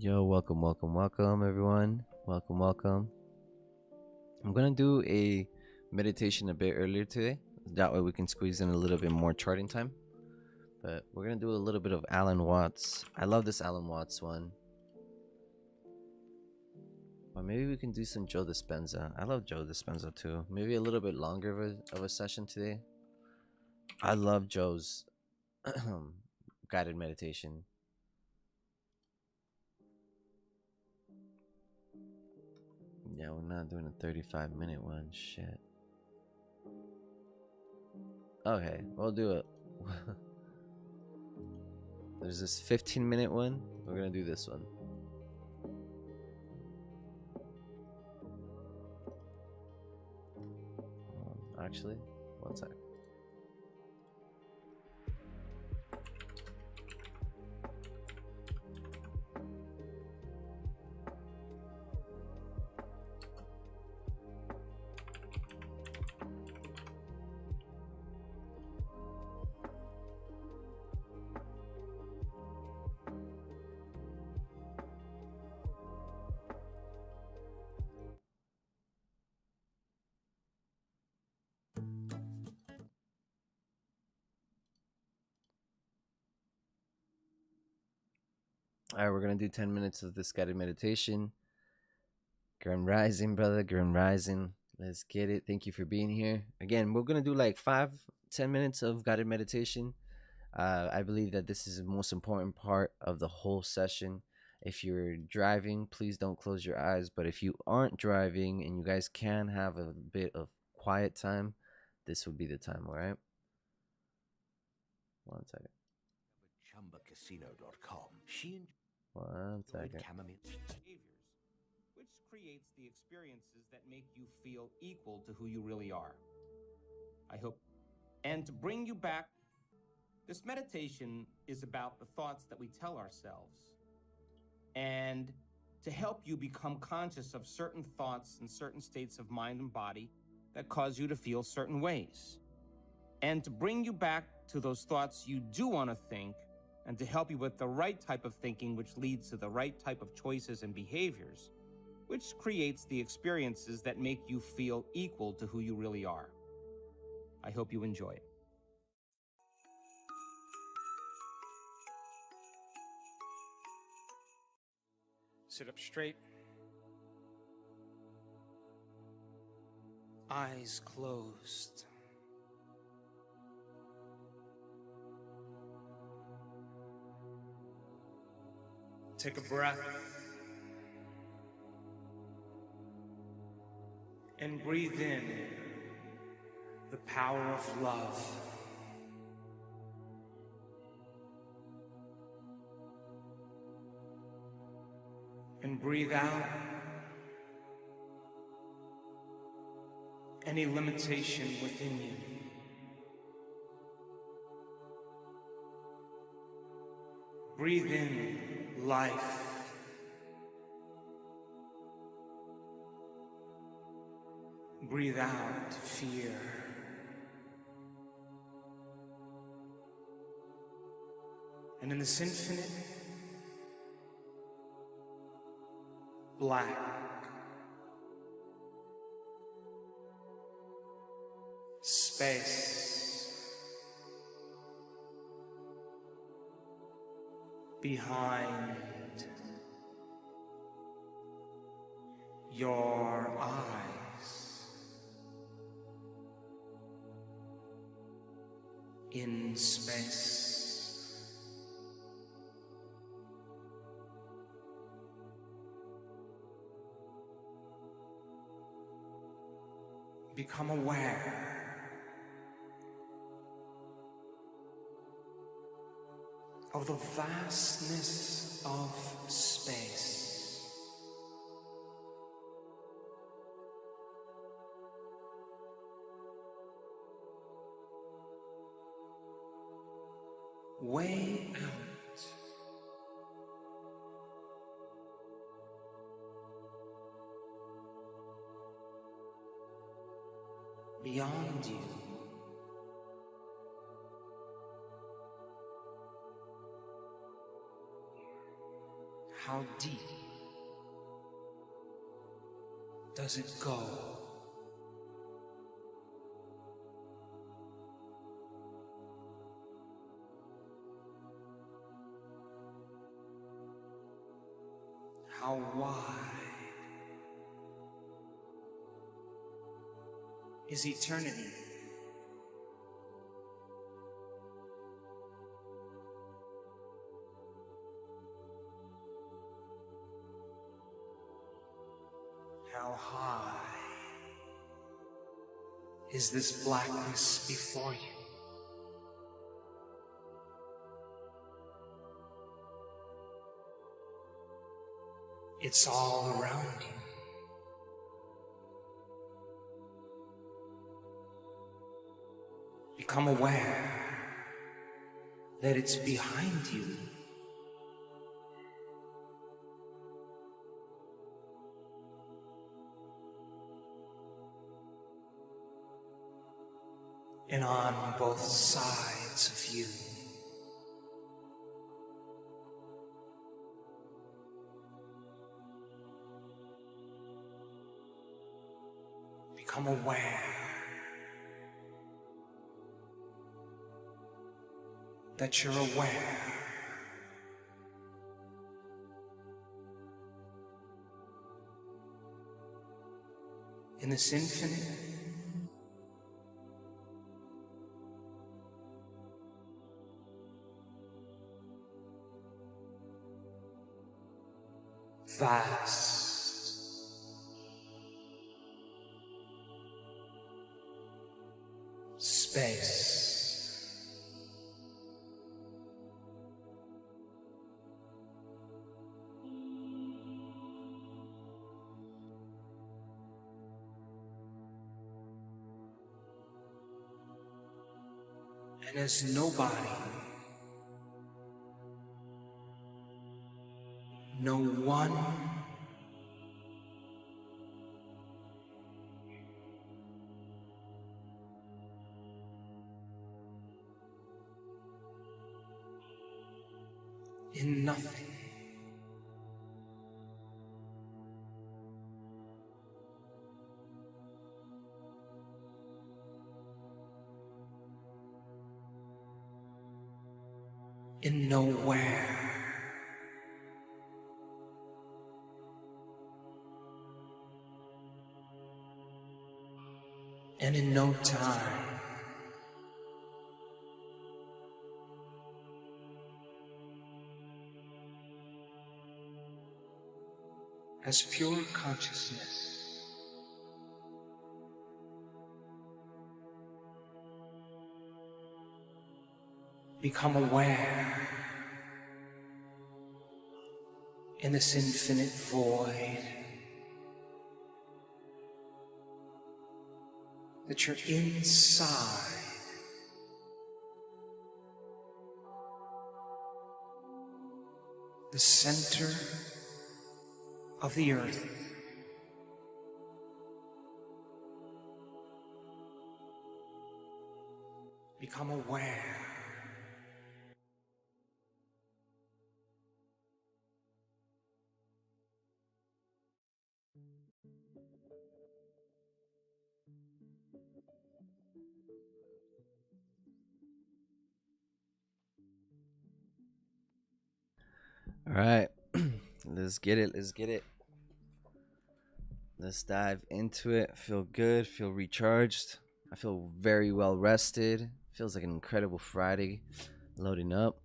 Yo, welcome, everyone. Welcome. I'm gonna do a meditation a bit earlier today. That way we can squeeze in a little bit more charting time. But we're gonna do a little bit of Alan Watts. I love this Alan Watts one. Or maybe we can do some Joe Dispenza. I love Joe Dispenza too. Maybe a little bit longer of a session today. I love Joe's guided meditation. Yeah, we're not doing a 35-minute one. Shit. Okay, we'll do it. There's this 15-minute one. We're gonna do this one. Actually, one sec. All right, we're gonna do 10 minutes of this guided meditation. Grand Rising, brother. Grand Rising. Let's get it. Thank you for being here. Again, we're gonna do like 5-10 minutes of guided meditation. I believe that this is the most important part of the whole session. If you're driving, please don't close your eyes. But if you aren't driving and you guys can have a bit of quiet time, this would be the time. All right. One second. ChumbaCasino.com. She One second. chamomile behaviors, which creates the experiences that make you feel equal to who you really are. I hope. And to bring you back, this meditation is about the thoughts that we tell ourselves. And to help you become conscious of certain thoughts and certain states of mind and body that cause you to feel certain ways. And to bring you back to those thoughts you do want to think, and to help you with the right type of thinking, which leads to the right type of choices and behaviors, which creates the experiences that make you feel equal to who you really are. I hope you enjoy it. Sit up straight. Eyes closed. Take a breath and breathe in the power of love. And breathe out any limitation within you. Breathe in life. Breathe out fear. And in this infinite black space behind your eyes, in space, become aware of the vastness of space. Way out. Beyond you. How deep does it go? How wide is eternity? How high is this blackness before you? It's all around you. Become aware that it's behind you. And on both sides of you. Become aware that you're aware. In this infinite, vast, space. And as nobody, no one, in nothing, in nowhere, and in no time, as pure consciousness, become aware in this infinite void that you're inside the center of the earth. Become aware All right. Let's get it. Let's get it. Let's dive into it. Feel good. Feel recharged. I feel very well rested. Feels like an incredible Friday. Loading up.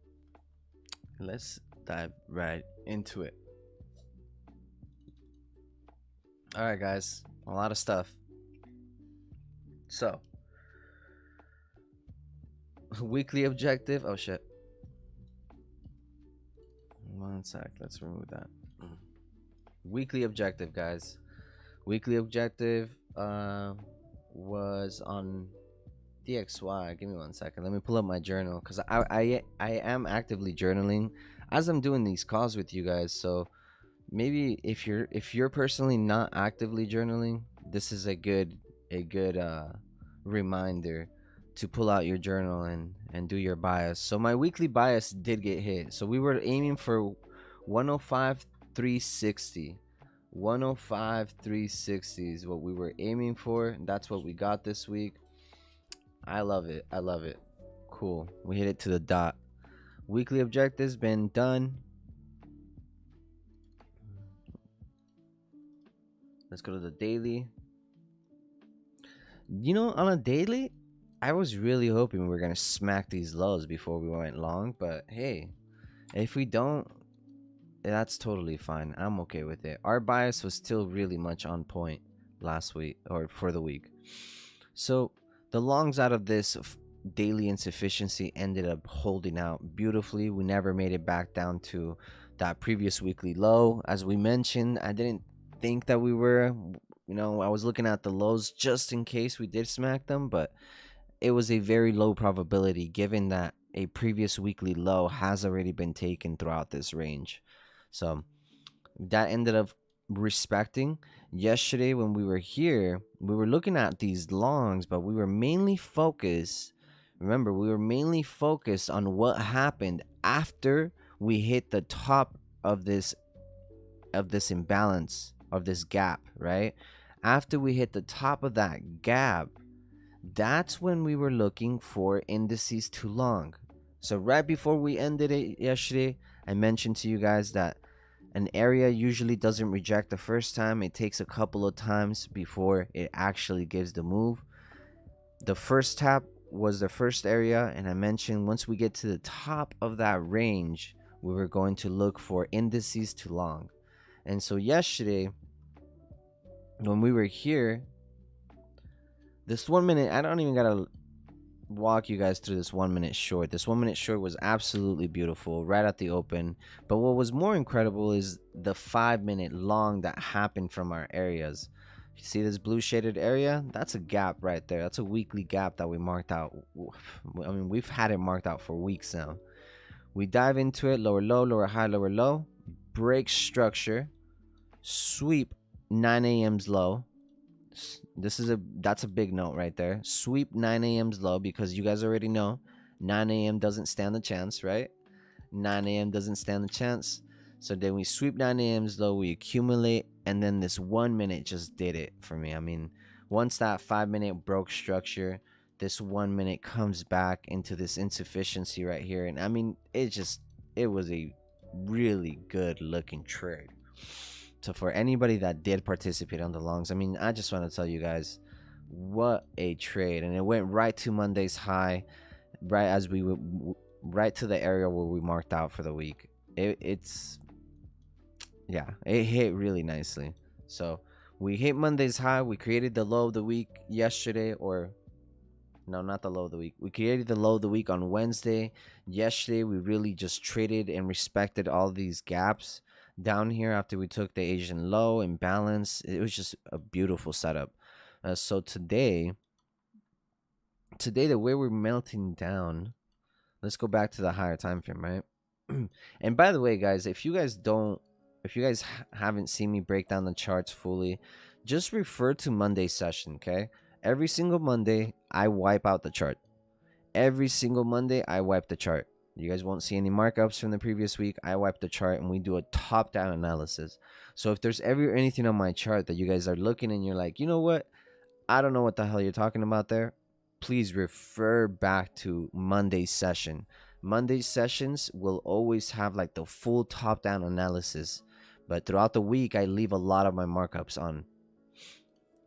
Let's dive right into it. All right, guys. A lot of stuff. So, weekly objective. Oh, shit. One sec. Let's remove that. Weekly objective, guys. Weekly objective was on DXY. Give me 1 second. Let me pull up my journal because I am actively journaling as I'm doing these calls with you guys. So maybe if you're personally not actively journaling, this is a good reminder to pull out your journal and do your bias. So my weekly bias did get hit. So we were aiming for 105 360. 105 360 is what we were aiming for. That's what we got this week. I love it. I love it. Cool. We hit it to the dot. Weekly objectives been done. Let's go to the daily. On a daily, I was really hoping we were gonna smack these lows before we went long, but hey, if we don't, that's totally fine. I'm okay with it. Our bias was still really much on point last week or for the week. So the longs out of this daily insufficiency ended up holding out beautifully. We never made it back down to that previous weekly low. As we mentioned, I didn't think that we were, I was looking at the lows just in case we did smack them, but it was a very low probability given that a previous weekly low has already been taken throughout this range. So that ended up respecting. Yesterday when we were here, we were looking at these longs, but we were mainly focused. Remember, we were mainly focused on what happened after we hit the top of this imbalance, of this gap, right? After we hit the top of that gap, that's when we were looking for indices too long. So right before we ended it yesterday, I mentioned to you guys that an area usually doesn't reject the first time. It takes a couple of times before it actually gives the move. The first tap was the first area, and I mentioned once we get to the top of that range, we were going to look for indices too long. And so yesterday, when we were here, this 1 minute, I don't even gotta walk you guys through this 1 minute short. This 1 minute short was absolutely beautiful right at the open. But what was more incredible is the 5 minute long that happened from our areas. You see this blue shaded area? That's a gap right there. That's a weekly gap that we marked out. I mean, we've had it marked out for weeks now. We dive into it, lower low, lower high, lower low, break structure, sweep 9 a.m.'s low. That's a big note right there. Sweep 9 a.m.'s low because you guys already know 9 a.m. doesn't stand a chance, right? 9 a.m. doesn't stand a chance. So then we sweep 9 a.m.'s low, we accumulate, and then this 1 minute just did it for me. I mean, once that 5 minute broke structure, this 1 minute comes back into this insufficiency right here. And I mean, it was a really good looking trade. So for anybody that did participate on the longs, I mean, I just want to tell you guys what a trade, and it went right to Monday's high, right as we right to the area where we marked out for the week. It's yeah, it hit really nicely. So we hit Monday's high. We created the low of the week yesterday, or no, not the low of the week. We created the low of the week on Wednesday. Yesterday, we really just traded and respected all these gaps down here after we took the Asian low and balance. It was just a beautiful setup. So today the way we're melting down. Let's go back to the higher time frame, right? And by the way, guys, if you guys haven't seen me break down the charts fully, just refer to Monday's session, okay? Every single Monday, I wipe out the chart. Every single Monday, I wipe the chart. You guys won't see any markups from the previous week. I wipe the chart and we do a top-down analysis. So if there's ever anything on my chart that you guys are looking and you're like, you know what? I don't know what the hell you're talking about there. Please refer back to Monday's session. Monday's sessions will always have like the full top-down analysis. But throughout the week, I leave a lot of my markups on.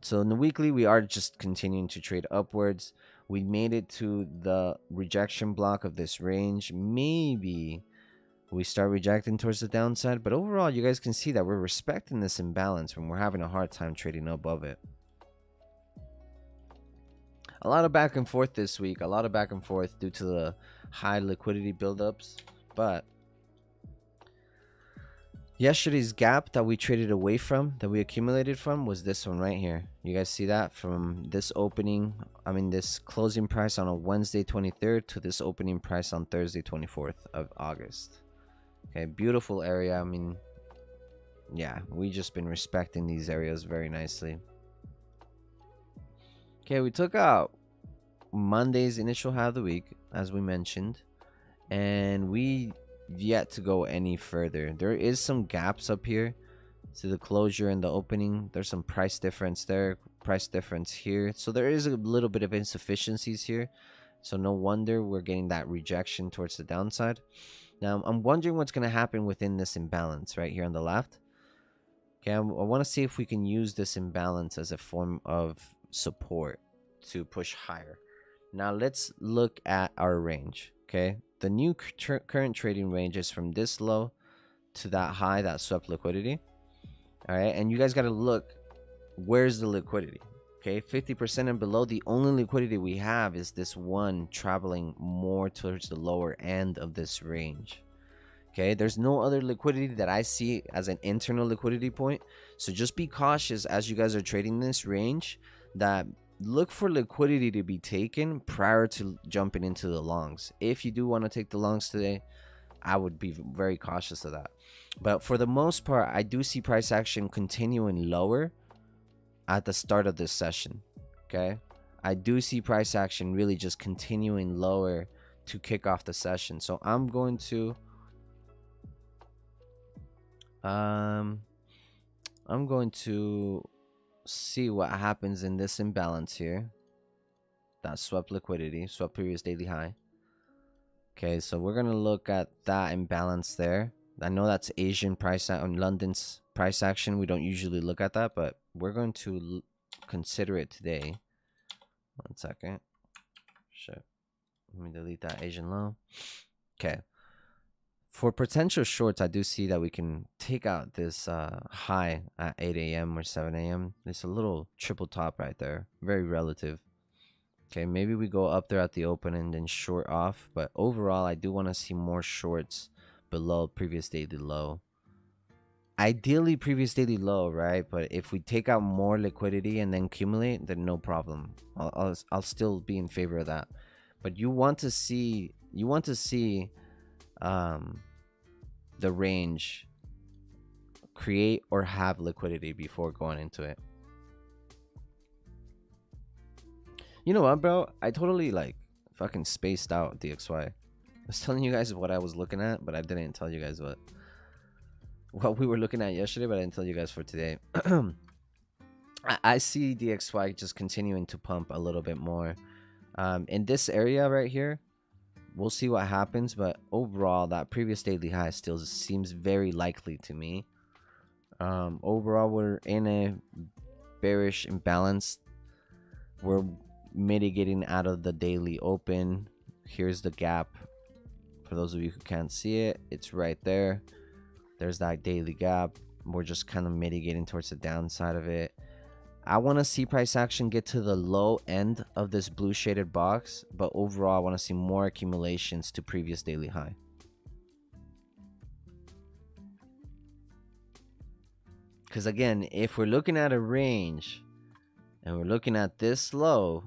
So in the weekly, we are just continuing to trade upwards. We made it to the rejection block of this range. Maybe we start rejecting towards the downside. But overall, you guys can see that we're respecting this imbalance when we're having a hard time trading above it. A lot of back and forth this week. A lot of back and forth due to the high liquidity buildups. But yesterday's gap that we traded away from, that we accumulated from, was this one right here. You guys see that from this opening, this closing price on a Wednesday 23rd to this opening price on Thursday 24th of August. Okay, beautiful area. I mean, yeah, we just been respecting these areas very nicely. Okay, we took out Monday's initial high of the week, as we mentioned, and we yet to go any further. There is some gaps up here to the closure and the opening. There's some price difference there, price difference here. So there is a little bit of insufficiencies here. So no wonder we're getting that rejection towards the downside. Now I'm wondering what's going to happen within this imbalance right here on the left. Okay, I want to see if we can use this imbalance as a form of support to push higher. Now let's look at our range. Okay, the new current trading range is from this low to that high that swept liquidity. All right, and you guys got to look, where's the liquidity? Okay, 50% and below, the only liquidity we have is this one traveling more towards the lower end of this range. Okay, there's no other liquidity that I see as an internal liquidity point. So just be cautious as you guys are trading this range, that look for liquidity to be taken prior to jumping into the longs. If you do want to take the longs today, I would be very cautious of that. But for the most part, I do see price action continuing lower at the start of this session. Okay, I do see price action really just continuing lower to kick off the session. So I'm going to see what happens in this imbalance here. That swept liquidity, swept previous daily high. Okay, so we're gonna look at that imbalance there. I know that's Asian price on London's price action. We don't usually look at that, but we're going to consider it today. 1 second. Shit. Let me delete that Asian low. Okay. For potential shorts, I do see that we can take out this high at 8 a.m. or 7 a.m. It's a little triple top right there. Very relative. Okay, maybe we go up there at the open and then short off. But overall, I do want to see more shorts below previous daily low. Ideally, previous daily low, right? But if we take out more liquidity and then accumulate, then no problem. I'll still be in favor of that. But you want to see the range create or have liquidity before going into it. You know what, bro? I totally fucking spaced out DXY. I was telling you guys what I was looking at, but I didn't tell you guys what we were looking at yesterday, but I didn't tell you guys for today. I see DXY just continuing to pump a little bit more. In this area right here, we'll see what happens, but overall, that previous daily high still seems very likely to me. Overall, we're in a bearish imbalance. We're mitigating out of the daily open. Here's the gap. For those of you who can't see it, it's right there. There's that daily gap. We're just kind of mitigating towards the downside of it. I want to see price action get to the low end of this blue shaded box, but overall I want to see more accumulations to previous daily high. Because again, if we're looking at a range and we're looking at this low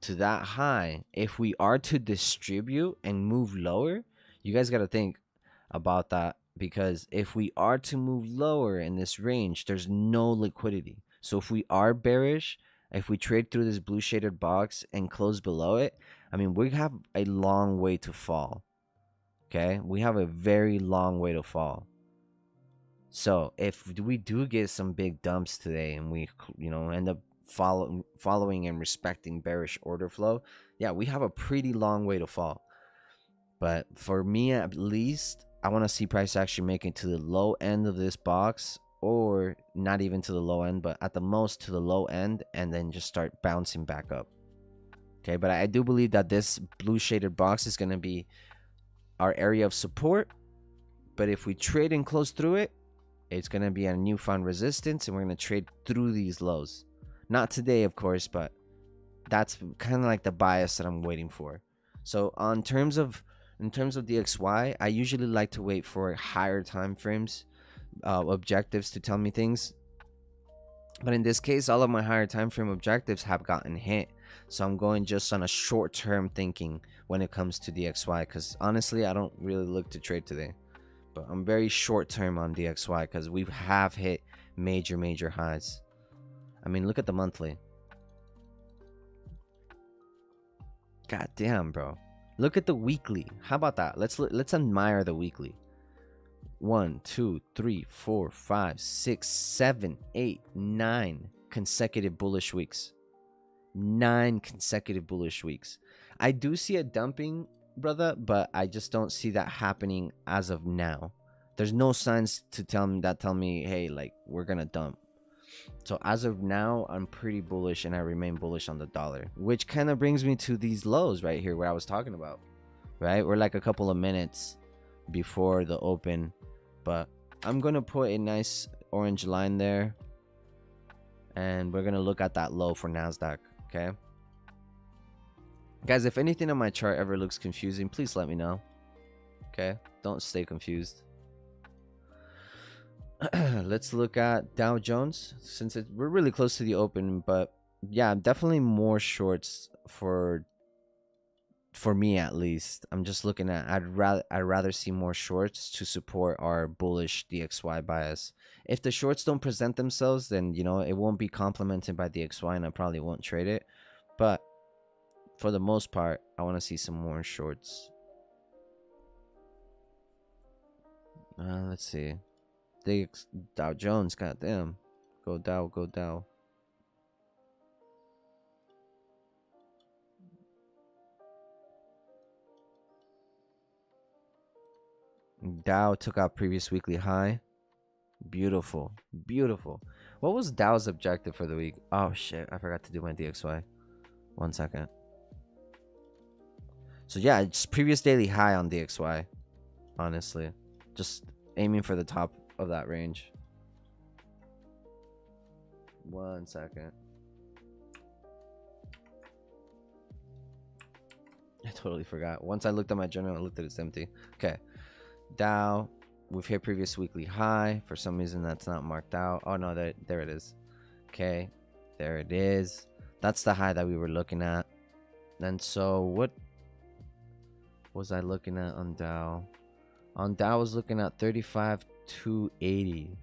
to that high, if we are to distribute and move lower, you guys got to think about that, because if we are to move lower in this range, there's no liquidity. So if we are bearish, if we trade through this blue shaded box and close below it, I mean, we have a long way to fall. Okay, we have a very long way to fall. So if we do get some big dumps today and we end up following and respecting bearish order flow, yeah, we have a pretty long way to fall. But for me, at least, I want to see price action make it to the low end of this box, or not even to the low end, but at the most to the low end, and then just start bouncing back up. Okay, but I do believe that this blue shaded box is going to be our area of support. But if we trade and close through it, it's going to be a newfound resistance, and we're going to trade through these lows. Not today, of course, but that's kind of like the bias that I'm waiting for. So in terms of DXY, I usually like to wait for higher time frames, objectives to tell me things. But in this case, all of my higher time frame objectives have gotten hit. So I'm going just on a short-term thinking when it comes to DXY, because honestly, I don't really look to trade today. But I'm very short-term on DXY because we have hit major highs. I mean, look at the monthly. God damn, bro. Look at the weekly. How about that? Let's admire the weekly. 1, 2, 3, 4, 5, 6, 7, 8, 9 consecutive bullish weeks. 9 consecutive bullish weeks. I do see a dumping, brother, but I just don't see that happening as of now. There's no signs to tell me, hey, like, we're gonna dump. So as of now, I'm pretty bullish, and I remain bullish on the dollar, which kind of brings me to these lows right here where I was talking about. Right, we're like a couple of minutes before the open, but I'm gonna put a nice orange line there, and we're gonna look at that low for NASDAQ. Okay, guys, if anything on my chart ever looks confusing, please let me know. Okay, don't stay confused. Let's look at Dow Jones, since we're really close to the open. But yeah, definitely more shorts for me, at least. I'm just looking at, I'd rather see more shorts to support our bullish DXY bias. If the shorts don't present themselves, then it won't be complemented by DXY, and I probably won't trade it. But for the most part, I want to see some more shorts. Let's see. Dow Jones, goddamn. Go Dow, go Dow. Dow took out previous weekly high. Beautiful. Beautiful. What was Dow's objective for the week? Oh, shit. I forgot to do my DXY. 1 second. So, yeah, it's previous daily high on DXY. Honestly. Just aiming for the top of that range. 1 second. I totally forgot. Once I looked at my journal, I looked at it's empty. Okay. Dow. We've hit previous weekly high. For some reason, that's not marked out. Oh, no, there it is. Okay. There it is. That's the high that we were looking at. And so what was I looking at on Dow? On Dow, I was looking at 35,280.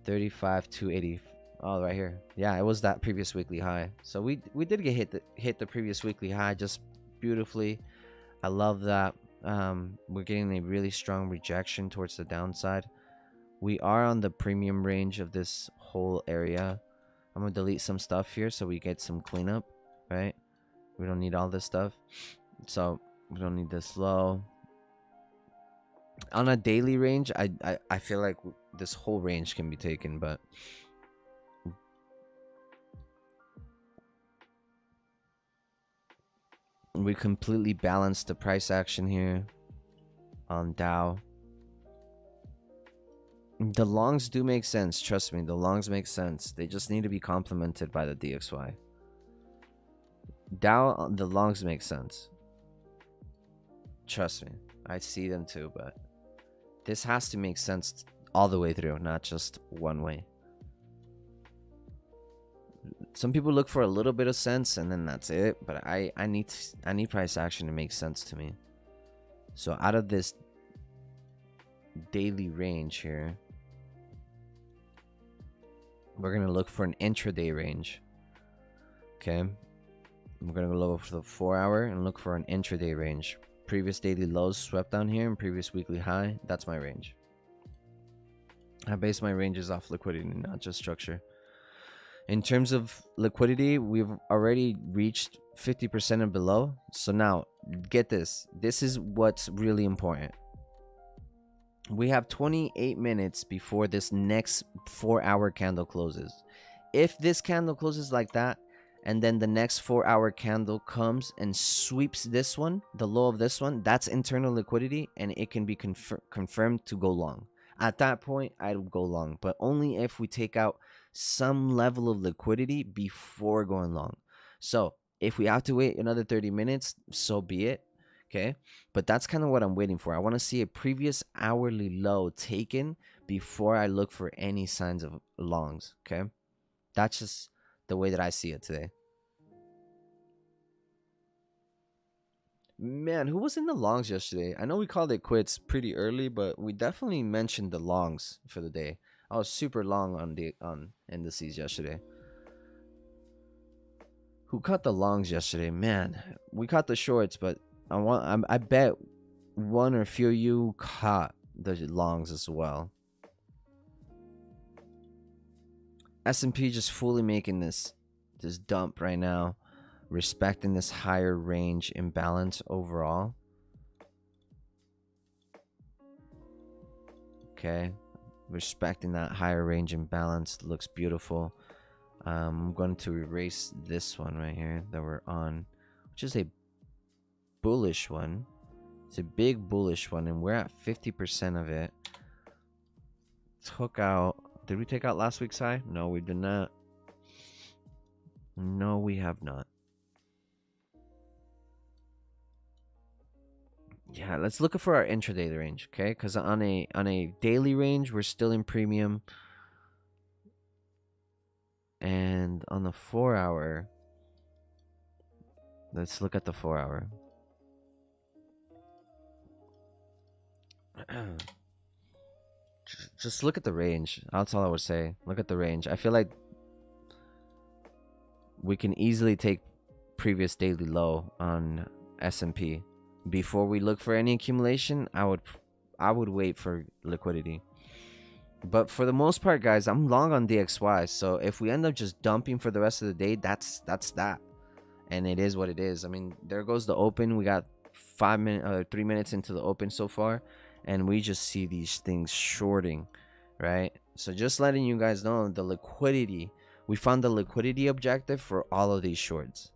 35,280. Oh, right here. Yeah, it was that previous weekly high. So we did get hit the previous weekly high just beautifully. I love that. We're getting a really strong rejection towards the downside. We are on the premium range of this whole area. I'm gonna delete some stuff here so we get some cleanup, right? We don't need all this stuff, so we don't need this low. On a daily range, I feel like this whole range can be taken, but we completely balanced the price action here on Dow. The longs do make sense. Trust me, the longs make sense. They just need to be complemented by the DXY. Dow, the longs make sense. Trust me, I see them too, but this has to make sense all the way through, not just one way. Some people look for a little bit of sense and then that's it, but I need price action to make sense to me. So out of this daily range here, we're gonna look for an intraday range. Okay, we're gonna go over for the 4-hour and look for an intraday range. Previous daily lows swept down here and previous weekly high. That's my range. I base my ranges off liquidity, not just structure. In terms of liquidity, we've already reached 50% and below. So now, get this. This is what's really important. We have 28 minutes before this next 4-hour candle closes. If this candle closes like that, and then the next 4-hour candle comes and sweeps this one, the low of this one, that's internal liquidity, and it can be confirmed to go long. At that point, I'd go long, but only if we take out some level of liquidity before going long. So if we have to wait another 30 minutes, so be it. Okay, but that's kind of what I'm waiting for. I want to see a previous hourly low taken before I look for any signs of longs. Okay, that's just the way that I see it today. Man, who was in the longs yesterday? I know we called it quits pretty early, but we definitely mentioned the longs for the day. I was super long on indices yesterday. Who caught the longs yesterday? Man, we caught the shorts, but I bet one or few of you caught the longs as well. S&P just fully making this dump right now, respecting this higher range imbalance overall. Okay, respecting that higher range imbalance. Looks beautiful. I'm going to erase this one right here that we're on, which is a bullish one. It's a big bullish one, and we're at 50% of it. Took out. Did we take out last week's high? No, we did not. No, we have not. Yeah, let's look for our intraday range, okay? Because on a daily range, we're still in premium, and on the 4-hour, let's look at the 4-hour. Just look at the range. That's all I would say. Look at the range. I feel like we can easily take previous daily low on S&P. Before we look for any accumulation, I would wait for liquidity. But for the most part, guys, I'm long on DXY. So if we end up just dumping for the rest of the day, that's that. And it is what it is. I mean, there goes the open. We got 3 minutes into the open so far, and we just see these things shorting, right? So just letting you guys know the liquidity. We found the liquidity objective for all of these shorts,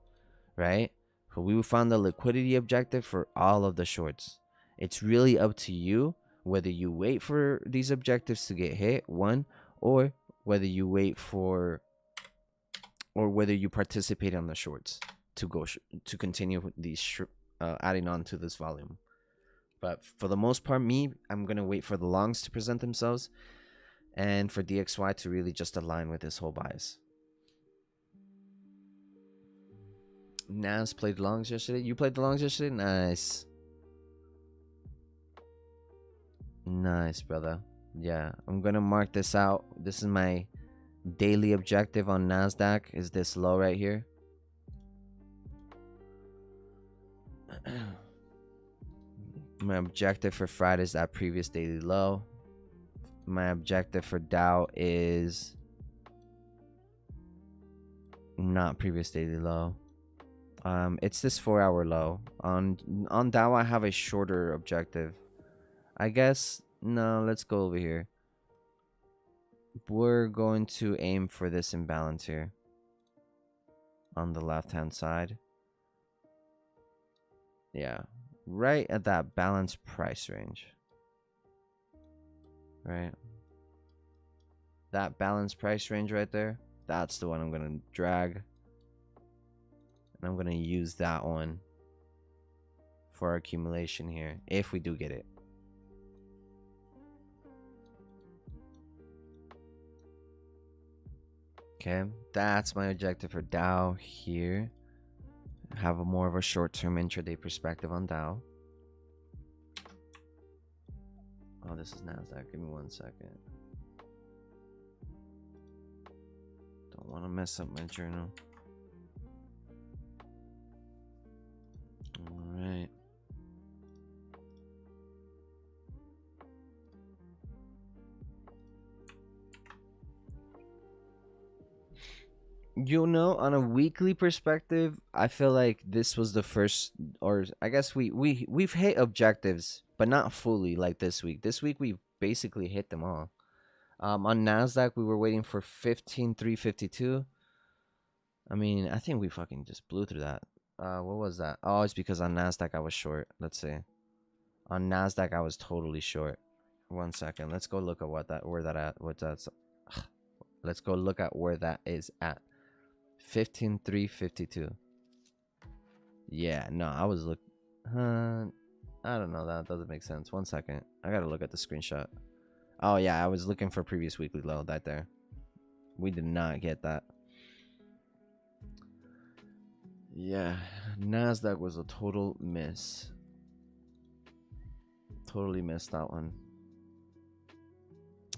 right? So we found the liquidity objective for all of the shorts. It's really up to you whether you wait for these objectives to get hit, one, or whether you wait for, or whether you participate on the shorts to go to continue these adding on to this volume. But for the most part, I'm gonna wait for the longs to present themselves, and for DXY to really just align with this whole bias. Nas played longs yesterday. You played the longs yesterday? Nice. Nice, brother. Yeah, I'm gonna mark this out. This is my daily objective on NASDAQ. Is this low right here? My objective for Friday is that previous daily low. My objective for Dow is not previous daily low. It's this 4-hour low. On Dow, I have a shorter objective. I guess, no, let's go over here. We're going to aim for this imbalance here on the left-hand side. Yeah, right at that balanced price range. Right? That balanced price range right there, that's the one I'm going to drag. And I'm going to use that one for our accumulation here, if we do get it. Okay, that's my objective for Dow here. Have a more of a short-term intraday perspective on Dow. Oh, this is NASDAQ. Give me 1 second. Don't want to mess up my journal. All right. You know, on a weekly perspective, I feel like this was the first, or I guess we've hit objectives, but not fully like this week. This week we basically hit them all. On Nasdaq, we were waiting for 15,352. I mean, I think we fucking just blew through that. What was that? Oh, it's because on Nasdaq I was short. Let's see. On Nasdaq I was totally short. 1 second. Let's go look at let's go look at where that is at. 15,352. Yeah, no, I was I don't know. That doesn't make sense. 1 second. I gotta look at the screenshot. Oh yeah, I was looking for previous weekly low right there. We did not get that. Yeah, Nasdaq was a total miss. Totally missed that one.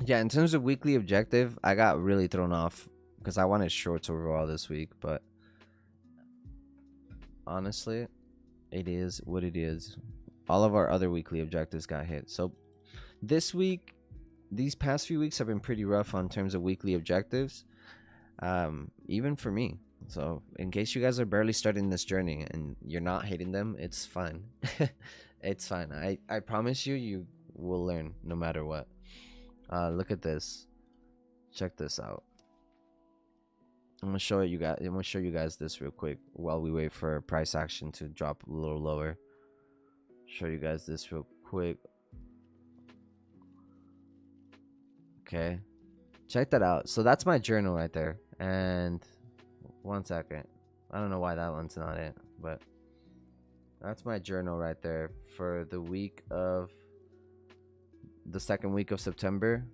Yeah, in terms of weekly objective, I got really thrown off because I wanted shorts overall this week, but honestly, It is what it is. All of our other weekly objectives got hit. So this week, these past few weeks have been pretty rough on terms of weekly objectives, even for me. So in case you guys are barely starting this journey and you're not hitting them, it's fine. It's fine. I promise you, you will learn no matter what. Look at this. Check this out. I'm gonna show you guys. I'm gonna show you guys this real quick while we wait for price action to drop a little lower. Show you guys this real quick. Okay, check that out. So that's my journal right there. And one second, I don't know why that one's not it, but that's my journal right there for the week of the second week of September.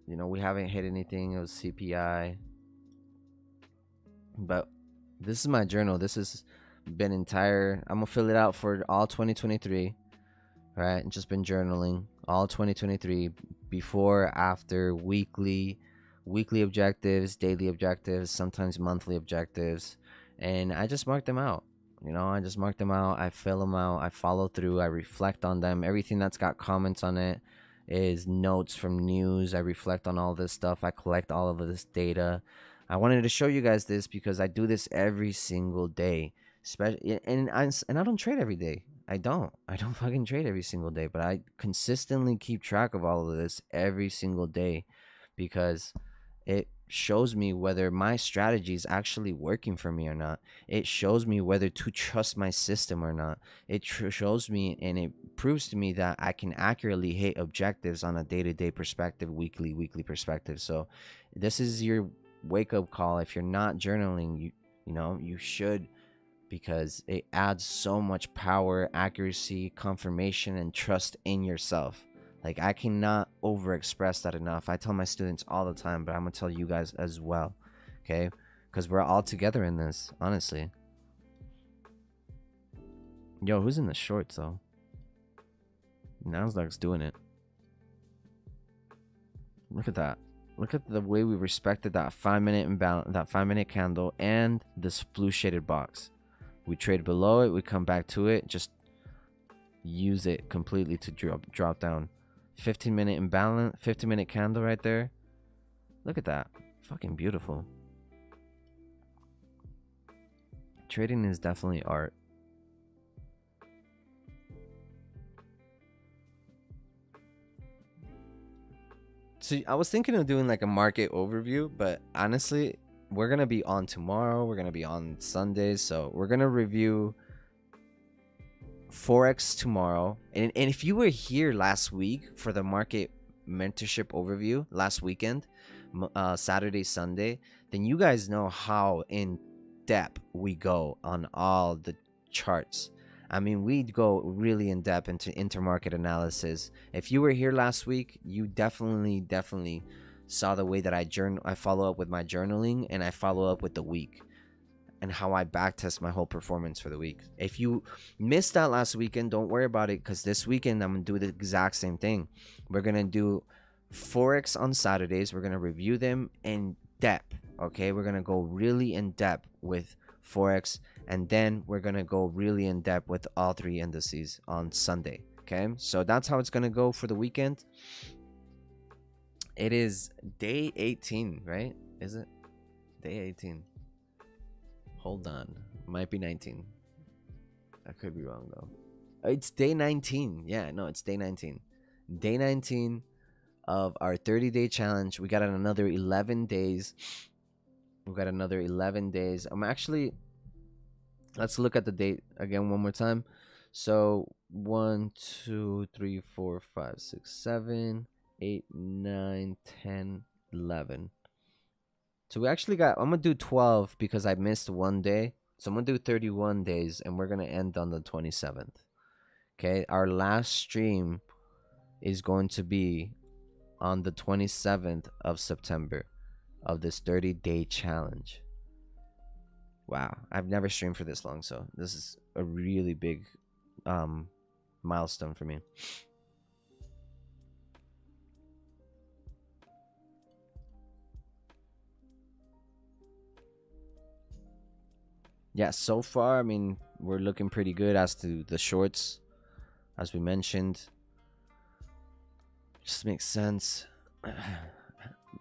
You know, we haven't hit anything. It was CPI, but this is my journal. This has been entire. I'm gonna fill it out for all 2023. Right, and just been journaling all 2023, before, after, weekly objectives, daily objectives, sometimes monthly objectives, and I just mark them out. You know, I just mark them out. I fill them out. I follow through. I reflect on them. Everything that's got comments on it is notes from news. I reflect on all this stuff. I collect all of this data. I wanted to show you guys this because I do this every single day. Especially, and I don't trade every day. I don't fucking trade every single day, but I consistently keep track of all of this every single day because it shows me whether my strategy is actually working for me or not. It shows me whether to trust my system or not. It shows me and it proves to me that I can accurately hit objectives on a day-to-day perspective, weekly perspective. So this is your wake-up call. If you're not journaling, you know, you should, because it adds so much power, accuracy, confirmation, and trust in yourself. Like, I cannot overexpress that enough. I tell my students all the time, but I'm gonna tell you guys as well, okay? Because we're all together in this, honestly. Yo, who's in the shorts though? Nasdaq's doing it. Look at that. Look at the way we respected that 5 minute imbalance, that 5 minute candle, and this blue shaded box. We trade below it, we come back to it, just use it completely to drop down. 15-minute imbalance, 15-minute candle right there. Look at that. Fucking beautiful. Trading is definitely art. So I was thinking of doing like a market overview, but honestly, we're gonna be on tomorrow. We're gonna be on Sundays, so we're gonna review Forex tomorrow. And if you were here last week for the market mentorship overview last weekend, Saturday, Sunday, then you guys know how in depth we go on all the charts. I mean, we'd go really in depth into intermarket analysis. If you were here last week, you definitely saw the way that I follow up with my journaling, and I follow up with the week and how I backtest my whole performance for the week. If you missed that last weekend, don't worry about it, because this weekend I'm gonna do the exact same thing. We're gonna do Forex on Saturdays. We're gonna review them in depth. Okay, we're gonna go really in depth with Forex, and then we're gonna go really in depth with all three indices on Sunday. Okay, so that's how it's gonna go for the weekend. It is day 18, right? Is it day 18? Hold on. Might be 19. I could be wrong though. It's day 19. Yeah, no, it's day 19. Day 19 of our 30-day challenge. We got another 11 days. We got another 11 days. Let's look at the date again one more time. So 1, 2, 3, 4, 5, 6, 7, 8, 9, 10, 11. So we actually got, I'm going to do 12 because I missed one day. So I'm going to do 31 days, and we're going to end on the 27th. Okay. Our last stream is going to be on the 27th of September of this 30-day challenge. Wow. I've never streamed for this long. So this is a really big milestone for me. Yeah, so far, I mean, we're looking pretty good as to the shorts, as we mentioned. Just makes sense.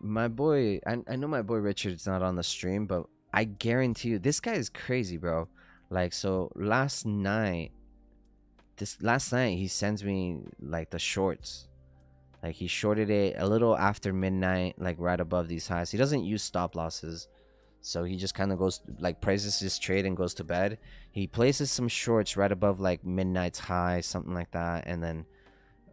My boy, I know my boy Richard's not on the stream, but I guarantee you, this guy is crazy, bro. Like, so last night, he sends me like the shorts. Like, he shorted it a little after midnight, like right above these highs. He doesn't use stop losses. So he just kind of goes, like, prices his trade and goes to bed. He places some shorts right above like midnight's high, something like that. And then,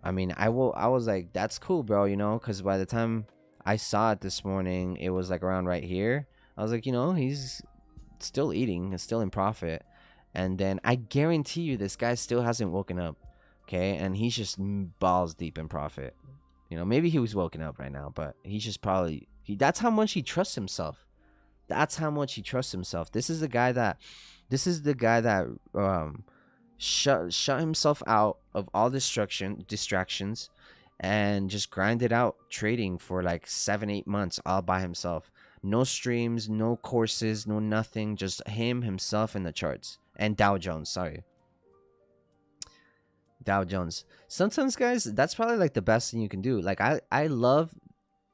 I mean, I was like, that's cool, bro, because by the time I saw it this morning, it was like around right here. I was like, he's still eating, it's still in profit. And then I guarantee you, this guy still hasn't woken up. Okay. And he's just balls deep in profit. Maybe he was woken up right now, but he's just probably, that's how much he trusts himself. That's how much he trusts himself. This is the guy that shut himself out of all distractions, and just grinded out trading for like 7-8 months all by himself. No streams, no courses, no nothing, just himself in the charts. And Dow Jones, sorry. Dow Jones. Sometimes, guys, that's probably like the best thing you can do. Like, I love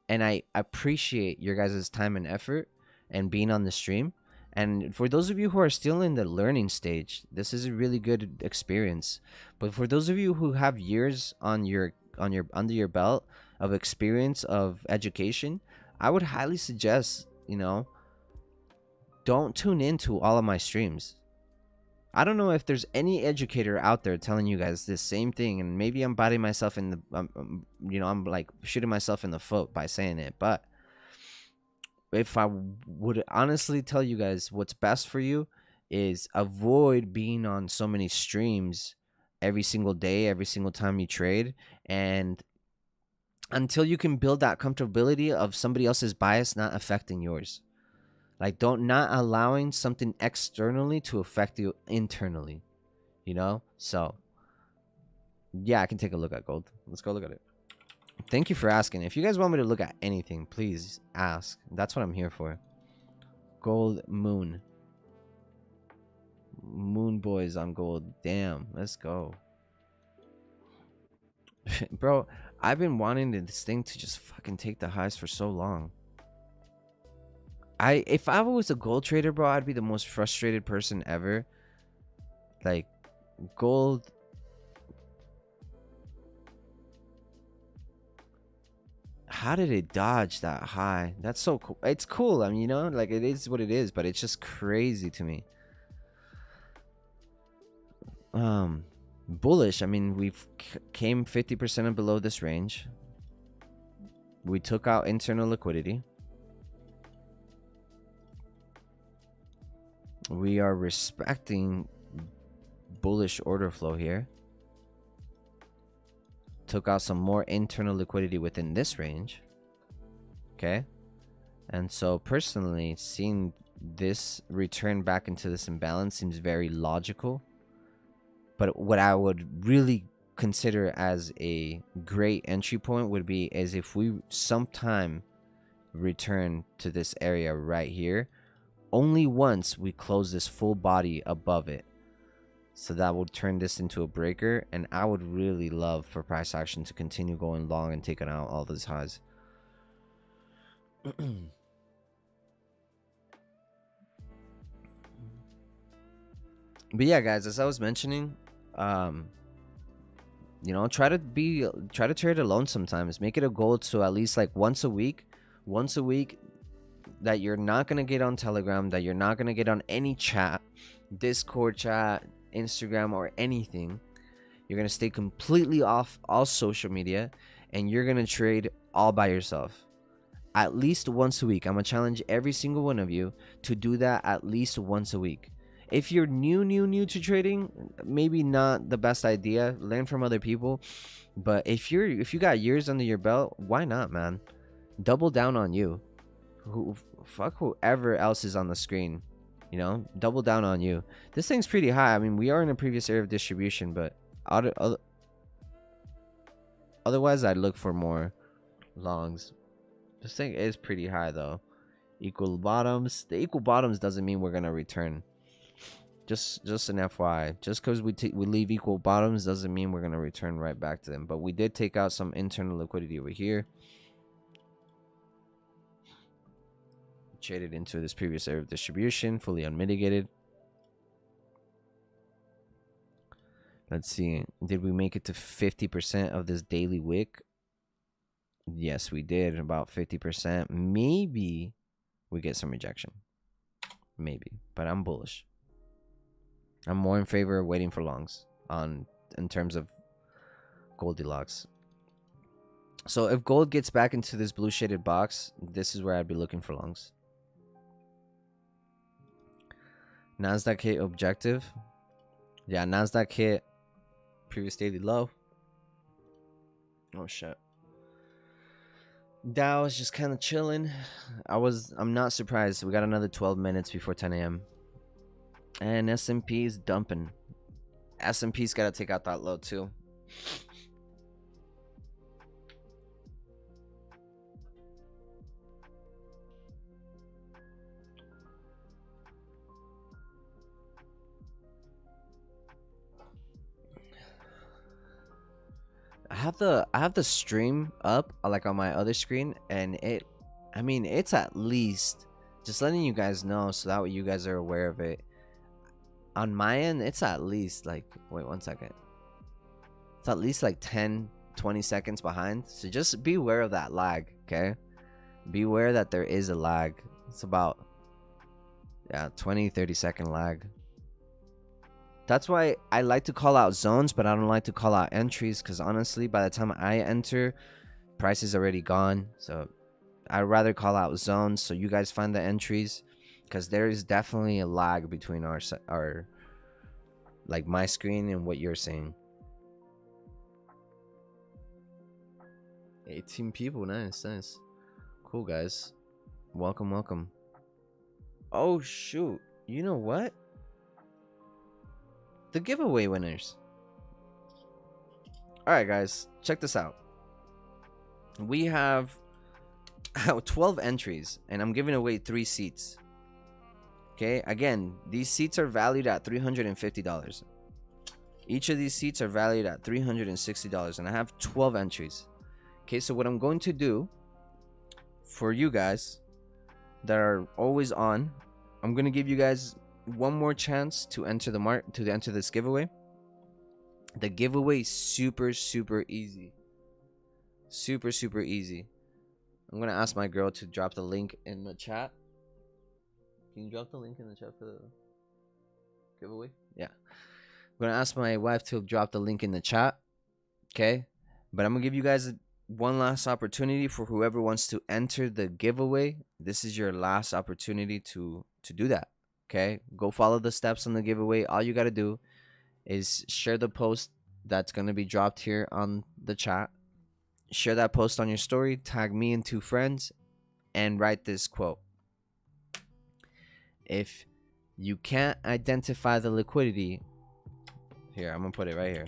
and I appreciate your guys' time and effort and being on the stream. And for those of you who are still in the learning stage, this is a really good experience. But for those of you who have years on your under your belt of experience of education, I would highly suggest, don't tune into all of my streams. I don't know if there's any educator out there telling you guys this same thing, and maybe I'm biting myself in the, I'm like shooting myself in the foot by saying it. But if I would honestly tell you guys what's best for you is avoid being on so many streams every single day, every single time you trade, and until you can build that comfortability of somebody else's bias not affecting yours. Like, don't not allowing something externally to affect you internally, So, yeah, I can take a look at gold. Let's go look at it. Thank you for asking. If you guys want me to look at anything, please ask. That's what I'm here for. Gold moon. Moon boys on gold. Damn, let's go. Bro, I've been wanting this thing to just fucking take the highs for so long. If I was a gold trader, bro, I'd be the most frustrated person ever. Like, gold. How did it dodge that high? That's so cool. It's cool. I mean, like, it is what it is, but it's just crazy to me. Bullish. I mean, we've came 50% below this range. We took out internal liquidity. We are respecting bullish order flow here. Took out some more internal liquidity within this range. Okay. And so personally, seeing this return back into this imbalance seems very logical. But what I would really consider as a great entry point would be as if we sometime return to this area right here, only once we close this full body above it. So that will turn this into a breaker, and I would really love for price action to continue going long and taking out all those highs. But yeah, guys, as I was mentioning, try to trade alone sometimes. Make it a goal to at least like once a week that you're not gonna get on Telegram, that you're not gonna get on any chat, Discord chat, Instagram, or anything. You're gonna stay completely off all social media, and you're gonna trade all by yourself. At least once a week. I'm gonna challenge every single one of you to do that at least once a week. If you're new to trading, maybe not the best idea. Learn from other people. But if you got years under your belt, why not, man? Double down on you. Fuck whoever else is on the screen. Double down on you. This thing's pretty high. I mean, we are in a previous area of distribution, but otherwise, I'd look for more longs. This thing is pretty high, though. Equal bottoms. The equal bottoms doesn't mean we're gonna return. Just an FYI. Just because we leave equal bottoms doesn't mean we're gonna return right back to them. But we did take out some internal liquidity over here. Traded into this previous area of distribution, fully unmitigated. Let's see. Did we make it to 50% of this daily wick? Yes, we did. About 50%. Maybe we get some rejection. Maybe. But I'm bullish. I'm more in favor of waiting for longs in terms of Goldilocks. So if gold gets back into this blue shaded box, this is where I'd be looking for longs. Nasdaq hit objective. Yeah, Nasdaq hit previous daily low. Oh shit. Dow is just kind of chilling. I'm not surprised. We got another 12 minutes before 10 a.m. And S&P is dumping. S&P's got to take out that low too. I have the stream up like on my other screen, and it's at least, just letting you guys know so that way you guys are aware of it. On my end, it's at least like, wait 1 second. It's at least like 10-20 seconds behind. So just be aware of that lag, okay? Be aware that there is a lag. It's about 20-30 second lag. That's why I like to call out zones, but I don't like to call out entries, because honestly, by the time I enter, price is already gone. So I'd rather call out zones so you guys find the entries, because there is definitely a lag between our like my screen and what you're seeing. 18 people, nice. Cool, guys. Welcome. Oh shoot, you know what? The giveaway winners. All right, guys, check this out. We have 12 entries, and I'm giving away 3 seats. Okay, again, these seats are valued at $350. Each of these seats are valued at $360, and I have 12 entries. Okay, so what I'm going to do for you guys that are always on, I'm going to give you guys one more chance to enter this giveaway. The giveaway is super easy. Super easy. I'm gonna ask my girl to drop the link in the chat. Can you drop the link in the chat for the giveaway? Yeah. I'm gonna ask my wife to drop the link in the chat. Okay. But I'm gonna give you guys one last opportunity for whoever wants to enter the giveaway. This is your last opportunity to do that. Okay, go follow the steps on the giveaway. All you got to do is share the post that's going to be dropped here on the chat. Share that post on your story, tag me and 2 friends, and write this quote. If you can't identify the liquidity, here, I'm going to put it right here.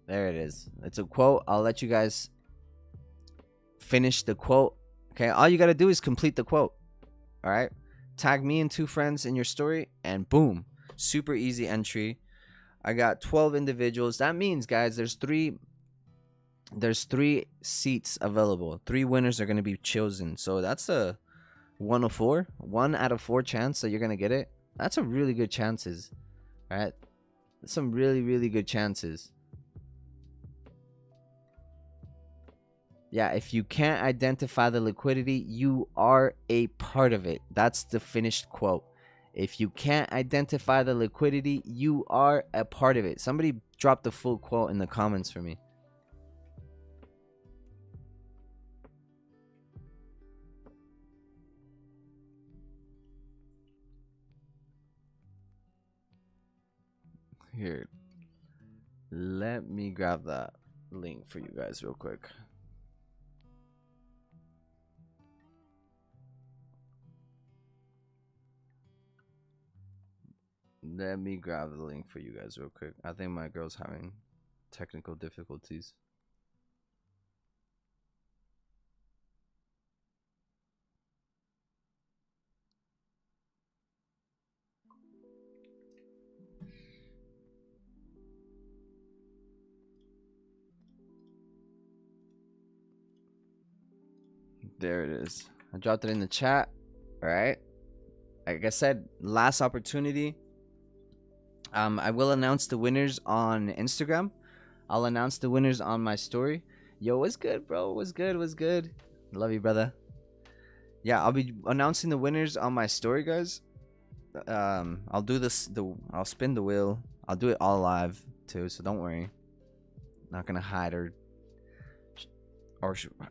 There it is. It's a quote. I'll let you guys finish the quote. Okay, all you got to do is complete the quote. All right, tag me and 2 friends in your story, and boom, super easy entry. I got 12 individuals. That means, guys, there's 3 seats available. 3 winners are going to be chosen. So that's a 1 of 4, 1 out of 4 chance that you're going to get it. That's a really good chances. All right, that's some really good chances. Yeah, if you can't identify the liquidity, you are a part of it. That's the finished quote. If you can't identify the liquidity, you are a part of it. Somebody drop the full quote in the comments for me. Here, let me grab that link for you guys real quick. Let me grab the link for you guys real quick. I think my girl's having technical difficulties. There it is. I dropped it in the chat. All right. Like I said, last opportunity. I will announce the winners on Instagram. I'll announce the winners on my story. Yo, what's good, bro? What's good? What's good? Love you, brother. Yeah, I'll be announcing the winners on my story, guys. I'll do this. I'll spin the wheel. I'll do it all live too, so don't worry. Not gonna hide or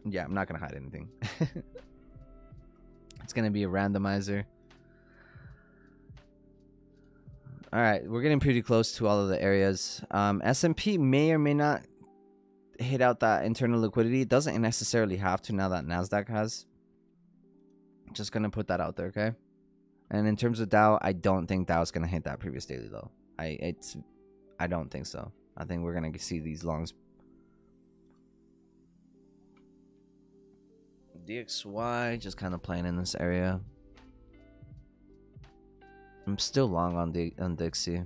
yeah, I'm not gonna hide anything. It's gonna be a randomizer. All right, we're getting pretty close to all of the areas. S&P may or may not hit out that internal liquidity. It doesn't necessarily have to now that Nasdaq has. Just gonna put that out there, okay? And in terms of Dow, I don't think Dow's gonna hit that previous daily low. I don't think so. I think we're gonna see these longs. DXY just kind of playing in this area. I'm still long on Dixie.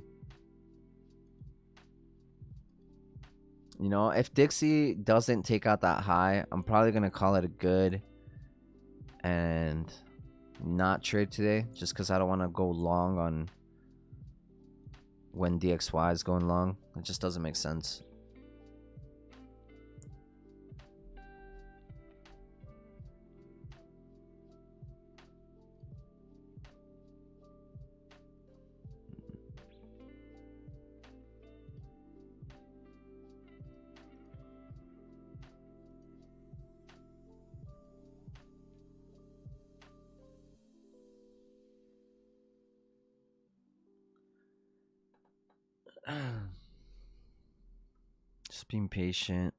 You know, if Dixie doesn't take out that high, I'm probably gonna call it a good and not trade today, just because I don't want to go long on when DXY is going long. It just doesn't make sense. Just being patient.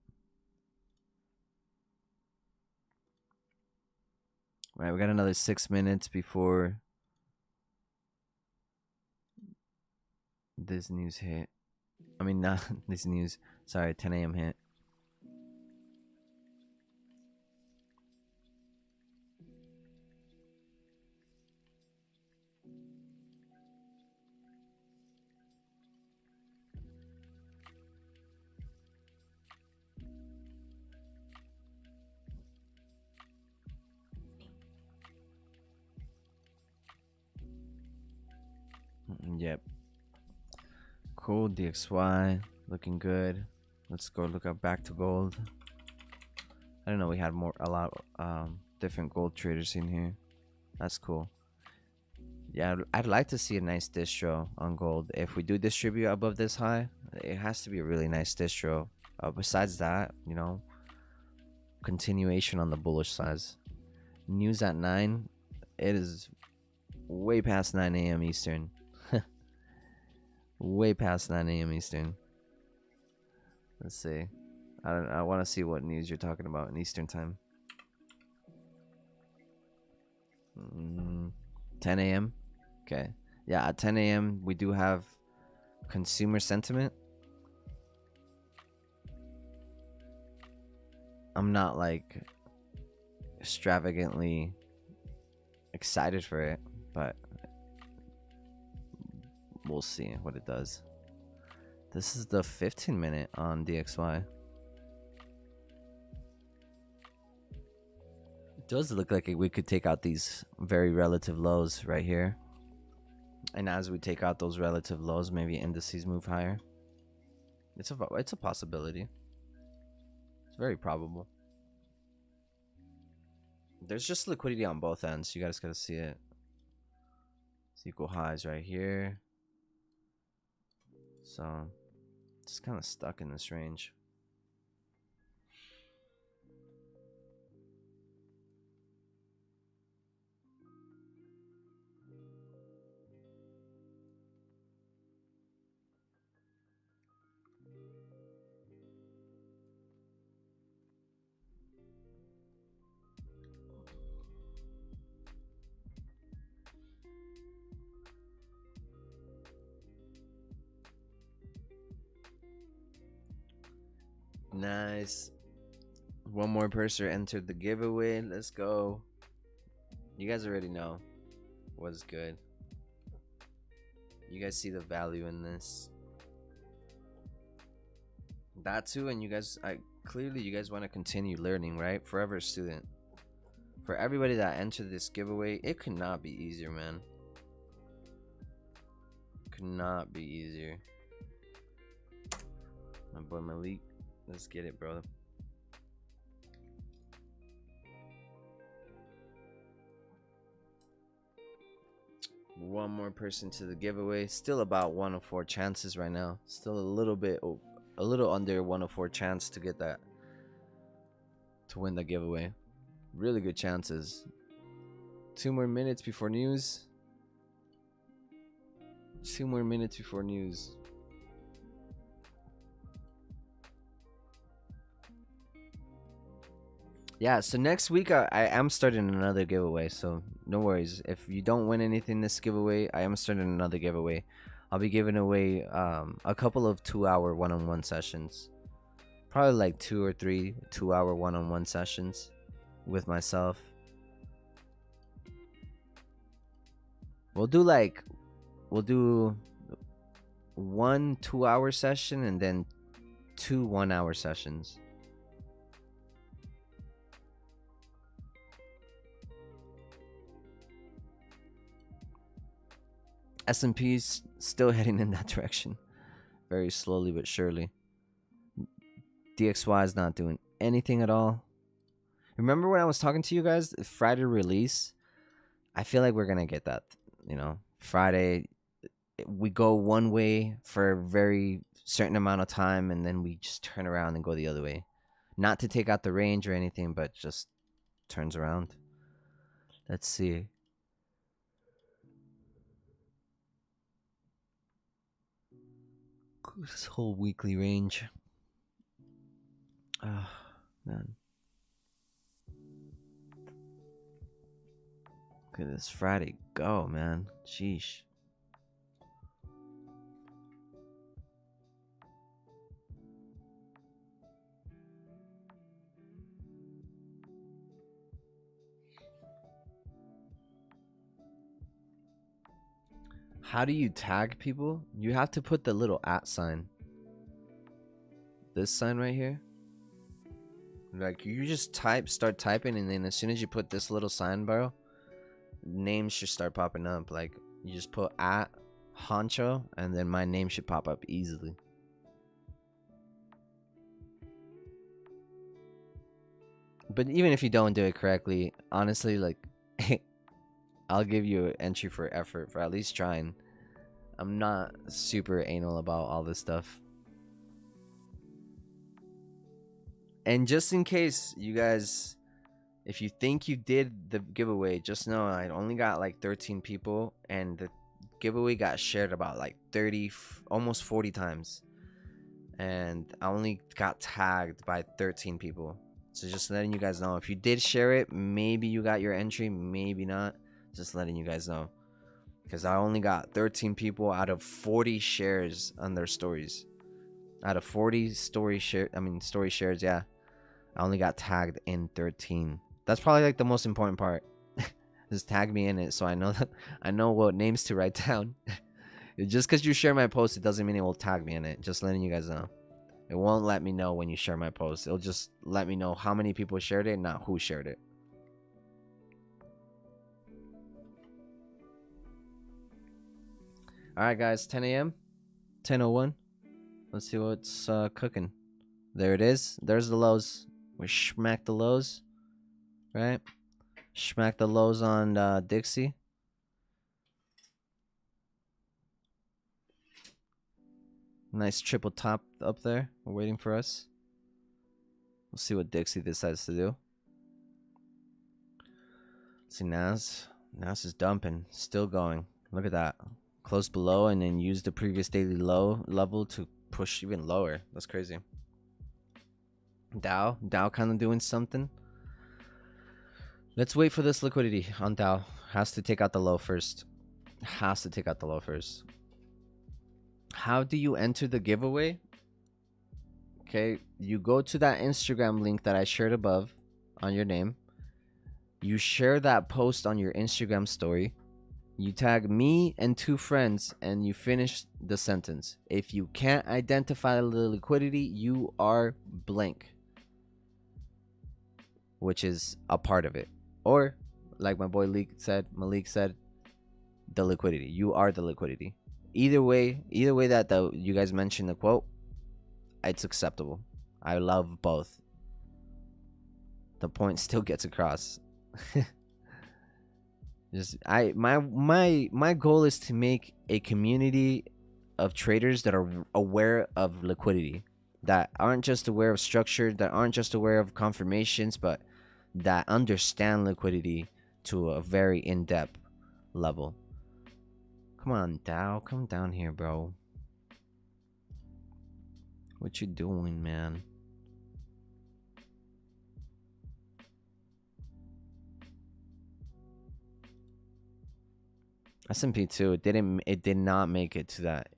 All right, we got another 6 minutes before this news hit. I mean, not this news. Sorry, 10 a.m. hit. Yep. Cool. DXY looking good. Let's go look up back to gold. I don't know. We had a lot different gold traders in here. That's cool. Yeah, I'd like to see a nice distro on gold. If we do distribute above this high, it has to be a really nice distro. Besides that, you know, continuation on the bullish size. News at 9. It is way past 9 a.m. Eastern. Way past 9 a.m. Eastern. Let's see. I want to see what news you're talking about in Eastern time. 10 a.m. Okay. Yeah, at 10 a.m. we do have consumer sentiment. I'm not like extravagantly excited for it, but we'll see what it does. This is the 15-minute on DXY. It does look like we could take out these very relative lows right here. And as we take out those relative lows, maybe indices move higher. It's a possibility. It's very probable. There's just liquidity on both ends. You guys gotta see it. It's equal highs right here. So it's kind of stuck in this range. Nice. One more person entered the giveaway. Let's go. You guys already know what's good. You guys see the value in this. That too, and you guys, clearly you guys want to continue learning, right? Forever student. For everybody that entered this giveaway, it could not be easier, man. Could not be easier. My boy Malik, let's get it, bro. One more person to the giveaway. Still about 1 of 4 chances right now. Still a little under 1 of 4 chance to get that, to win the giveaway. Really good chances. 2 more minutes before news. 2 more minutes before news. Yeah, so next week I am starting another giveaway, so no worries. If you don't win anything this giveaway, I am starting another giveaway. I'll be giving away a couple of 2-hour one-on-one sessions. Probably like 2 or 3 2-hour one-on-one sessions with myself. We'll do 1 2-hour session and then 2 1-hour sessions. S&P's still heading in that direction. Very slowly but surely. DXY is not doing anything at all. Remember when I was talking to you guys, Friday release? I feel like we're going to get that, Friday, we go one way for a very certain amount of time, and then we just turn around and go the other way. Not to take out the range or anything, but just turns around. Let's see. This whole weekly range. Oh, man. Look at this Friday go, man. Sheesh. How do you tag people? You have to put the little @ sign. This sign right here. Like, you just start typing, and then as soon as you put this little sign, bro, names should start popping up. Like, you just put @ Honcho, and then my name should pop up easily. But even if you don't do it correctly, honestly, like, I'll give you an entry for effort for at least trying. I'm not super anal about all this stuff. And just in case you guys, if you think you did the giveaway, just know I only got like 13 people, and the giveaway got shared about like 30, almost 40 times. And I only got tagged by 13 people. So just letting you guys know, if you did share it, maybe you got your entry, maybe not. Just letting you guys know, because I only got 13 people out of 40 shares on their stories. Out of 40 story shares, yeah, I only got tagged in 13. That's probably like the most important part. Just tag me in it, so I know what names to write down. Just because you share my post, it doesn't mean it will tag me in it. Just letting you guys know. It won't let me know when you share my post. It'll just let me know how many people shared it, not who shared it. All right, guys, 10 a.m., 10:01. Let's see what's cooking. There it is. There's the lows. We smacked the lows, right? Smack the lows on Dixie. Nice triple top up there. We're waiting for us. We'll see what Dixie decides to do. Let's see, Nas. Nas is dumping. Still going. Look at that. Close below, and then use the previous daily low level to push even lower. That's crazy. Dow kind of doing something. Let's wait for this liquidity on Dow. Has to take out the low first. How do you enter the giveaway? Okay, you go to that Instagram link that I shared above on your name. You share that post on your Instagram story. You tag me and 2 friends, and you finish the sentence. If you can't identify the liquidity, you are blank, which is a part of it. Or, like my boy Malik said, the liquidity. You are the liquidity. Either way that you guys mentioned the quote, it's acceptable. I love both. The point still gets across. Just my goal is to make a community of traders that are aware of liquidity, that aren't just aware of structure, that aren't just aware of confirmations, but that understand liquidity to a very in-depth level. Come on, Dow, come down here, bro. What you doing, man? S&P too. It did not make it to that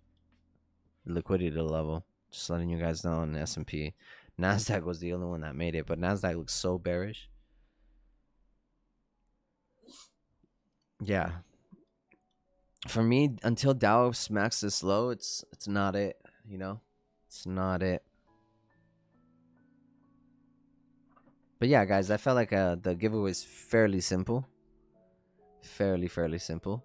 liquidity level. Just letting you guys know on S&P. Nasdaq was the only one that made it, but Nasdaq looks so bearish. Yeah. For me, until Dow smacks this low, it's not it, you know? It's not it. But yeah, guys, I felt like the giveaway is fairly simple. Fairly simple.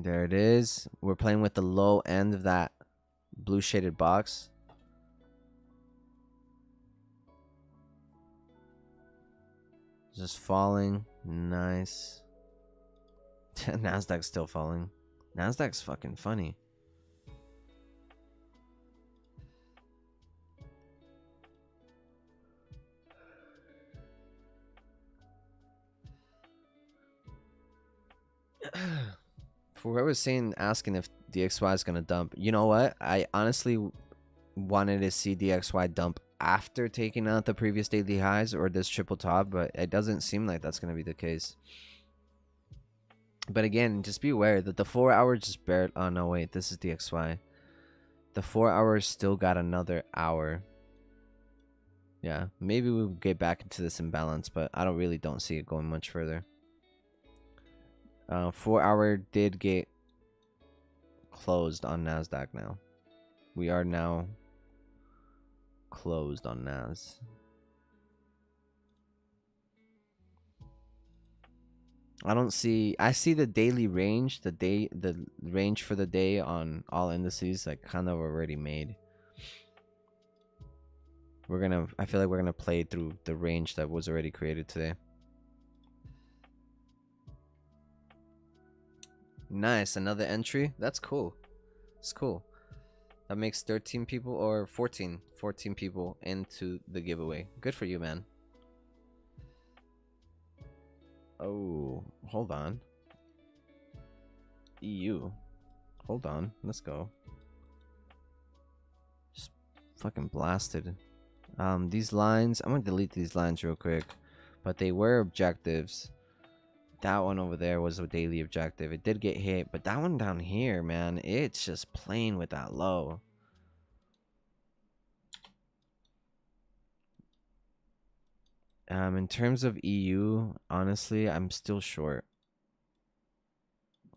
There it is. We're playing with the low end of that blue shaded box. Just falling. Nice. Nasdaq's still falling. Nasdaq's fucking funny. For whoever's saying, asking if DXY is gonna dump, you know what? I honestly wanted to see DXY dump after taking out the previous daily highs or this triple top, but it doesn't seem like that's gonna be the case. But again, just be aware that the 4 hours just barely. Oh no, wait, this is DXY. The 4 hours still got another hour. Yeah, maybe we'll get back into this imbalance, but I don't see it going much further. 4 hour did get closed on Nasdaq now. We are now closed on Nas. I see the daily range, the range for the day on all indices like kind of already made. I feel like we're gonna play through the range that was already created today. Nice, another entry. That's cool. It's cool. That makes 13 people or 14 people into the giveaway. Good for you, man. Oh, hold on. EU. Hold on. Let's go. Just fucking blasted. These lines, I'm gonna delete these lines real quick, but they were objectives. That one over there was a daily objective. It did get hit, but that one down here, man, it's just playing with that low. In terms of EU, honestly, I'm still short.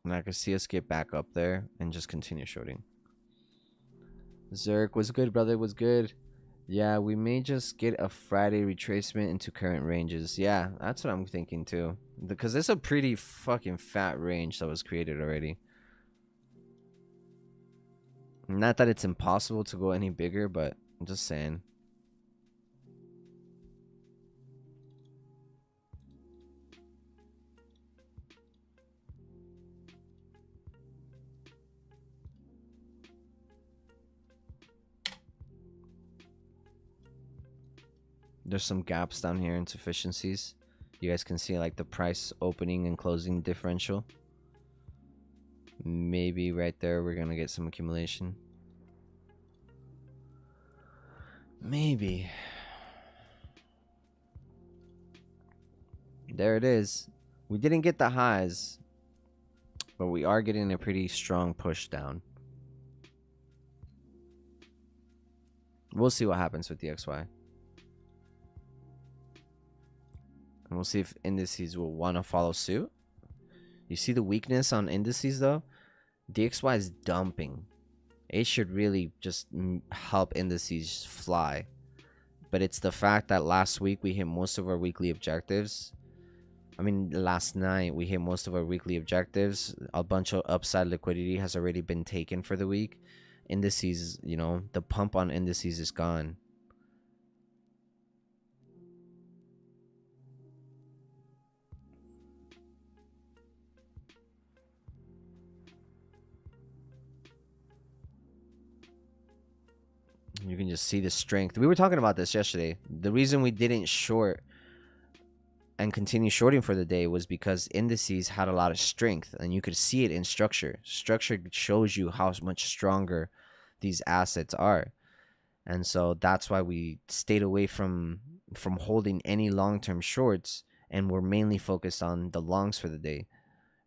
And I can see us get back up there and just continue shorting. Zerk was good, brother. Was good. Yeah, we may just get a Friday retracement into current ranges. Yeah, that's what I'm thinking too. Because it's a pretty fucking fat range that was created already. Not that it's impossible to go any bigger, but I'm just saying. There's some gaps down here, insufficiencies. You guys can see like the price opening and closing differential. Maybe right there we're gonna get some accumulation. Maybe. there it is. We didn't get the highs, but we are getting a pretty strong push down. We'll see what happens with the XY. And we'll see if indices will want to follow suit. You see the weakness on indices though? DXY is dumping. It should really just help indices fly. But it's the fact that last week we hit most of our weekly objectives. I mean, last night we hit most of our weekly objectives. A bunch of upside liquidity has already been taken for the week. Indices, you know, the pump on indices is gone. You can just see the strength. We were talking about this yesterday. The reason we didn't short and continue shorting for the day was because indices had a lot of strength, and you could see it in structure. Structure shows you how much stronger these assets are. And so that's why we stayed away from holding any long-term shorts, and we're mainly focused on the longs for the day,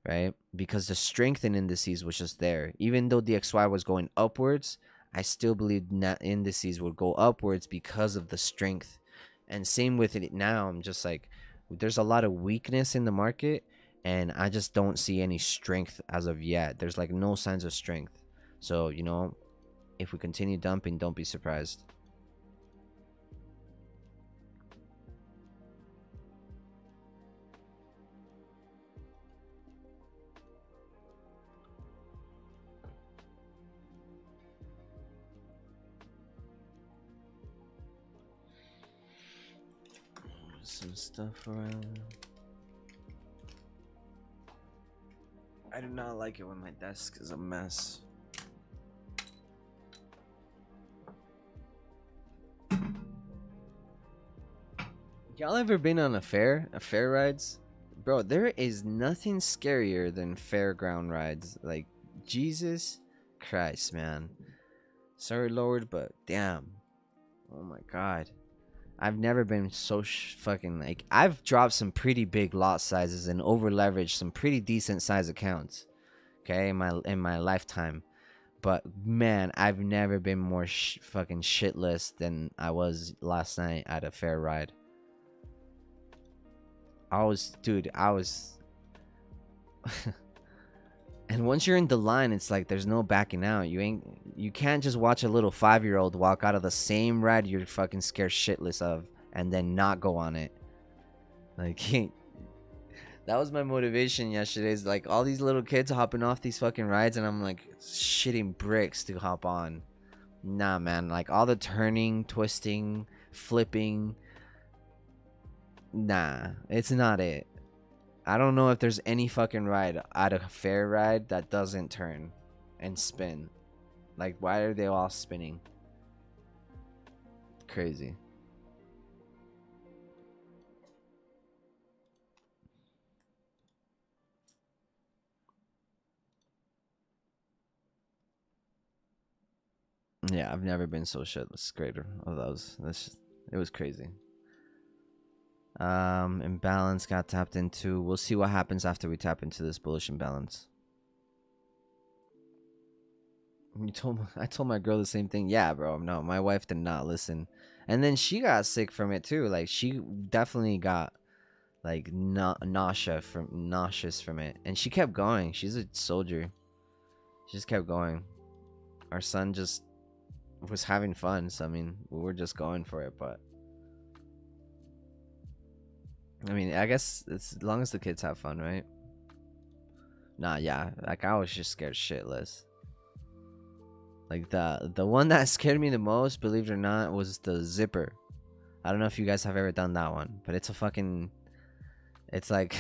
right? Because the strength in indices was just there. Even though the XY was going upwards, I still believe net indices would go upwards because of the strength. And same with it now. I'm just like, there's a lot of weakness in the market, and I just don't see any strength as of yet. There's like no signs of strength. So, you know, if we continue dumping, don't be surprised. Some stuff around. I do not like it when my desk is a mess. Y'all ever been on a fair rides? Bro, there is nothing scarier than fairground rides. Like, Jesus Christ, man. Sorry, Lord, but damn. Oh my God. I've never been so fucking like. I've dropped some pretty big lot sizes and over leveraged some pretty decent size accounts. Okay, in my lifetime. But man, I've never been more fucking shitless than I was last night at a fair ride. Dude, I was. And once you're in the line, it's like there's no backing out. You can't just watch a little 5-year-old walk out of the same ride you're fucking scared shitless of and then not go on it. Like, that was my motivation yesterday. Is like all these little kids hopping off these fucking rides, and I'm like shitting bricks to hop on. Nah, man. Like all the turning, twisting, flipping. Nah, it's not it. I don't know if there's any fucking ride at a fair ride that doesn't turn and spin. Like, why are they all spinning? Crazy. Yeah, I've never been so scared of those. It was crazy. Imbalance got tapped into. We'll see what happens after we tap into this bullish imbalance. I told my girl the same thing. Yeah, bro. No, my wife did not listen. And then she got sick from it too. Like she definitely got like nauseous from it. And she kept going. She's a soldier. She just kept going. Our son just was having fun, so I mean, we were just going for it, but I mean, I guess it's as long as the kids have fun, right? Nah, yeah. Like I was just scared shitless. Like the one that scared me the most, believe it or not, was the zipper. I don't know if you guys have ever done that one, but it's a fucking. It's like.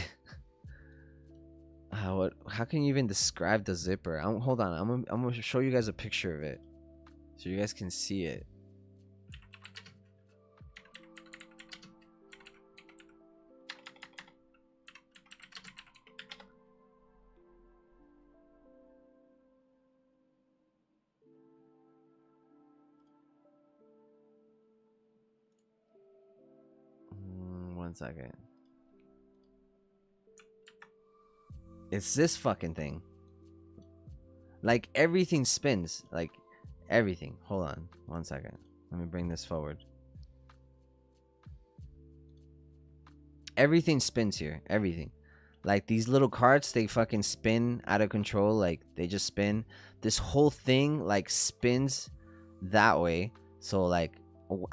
How can you even describe the zipper? Hold on. I'm gonna show you guys a picture of it, so you guys can see it. One second. It's this fucking thing. Like everything spins. Like everything. Hold on 1 second. Let me bring this forward. Everything spins here. Everything. Like these little carts, they fucking spin out of control. Like they just spin. This whole thing like spins that way. So like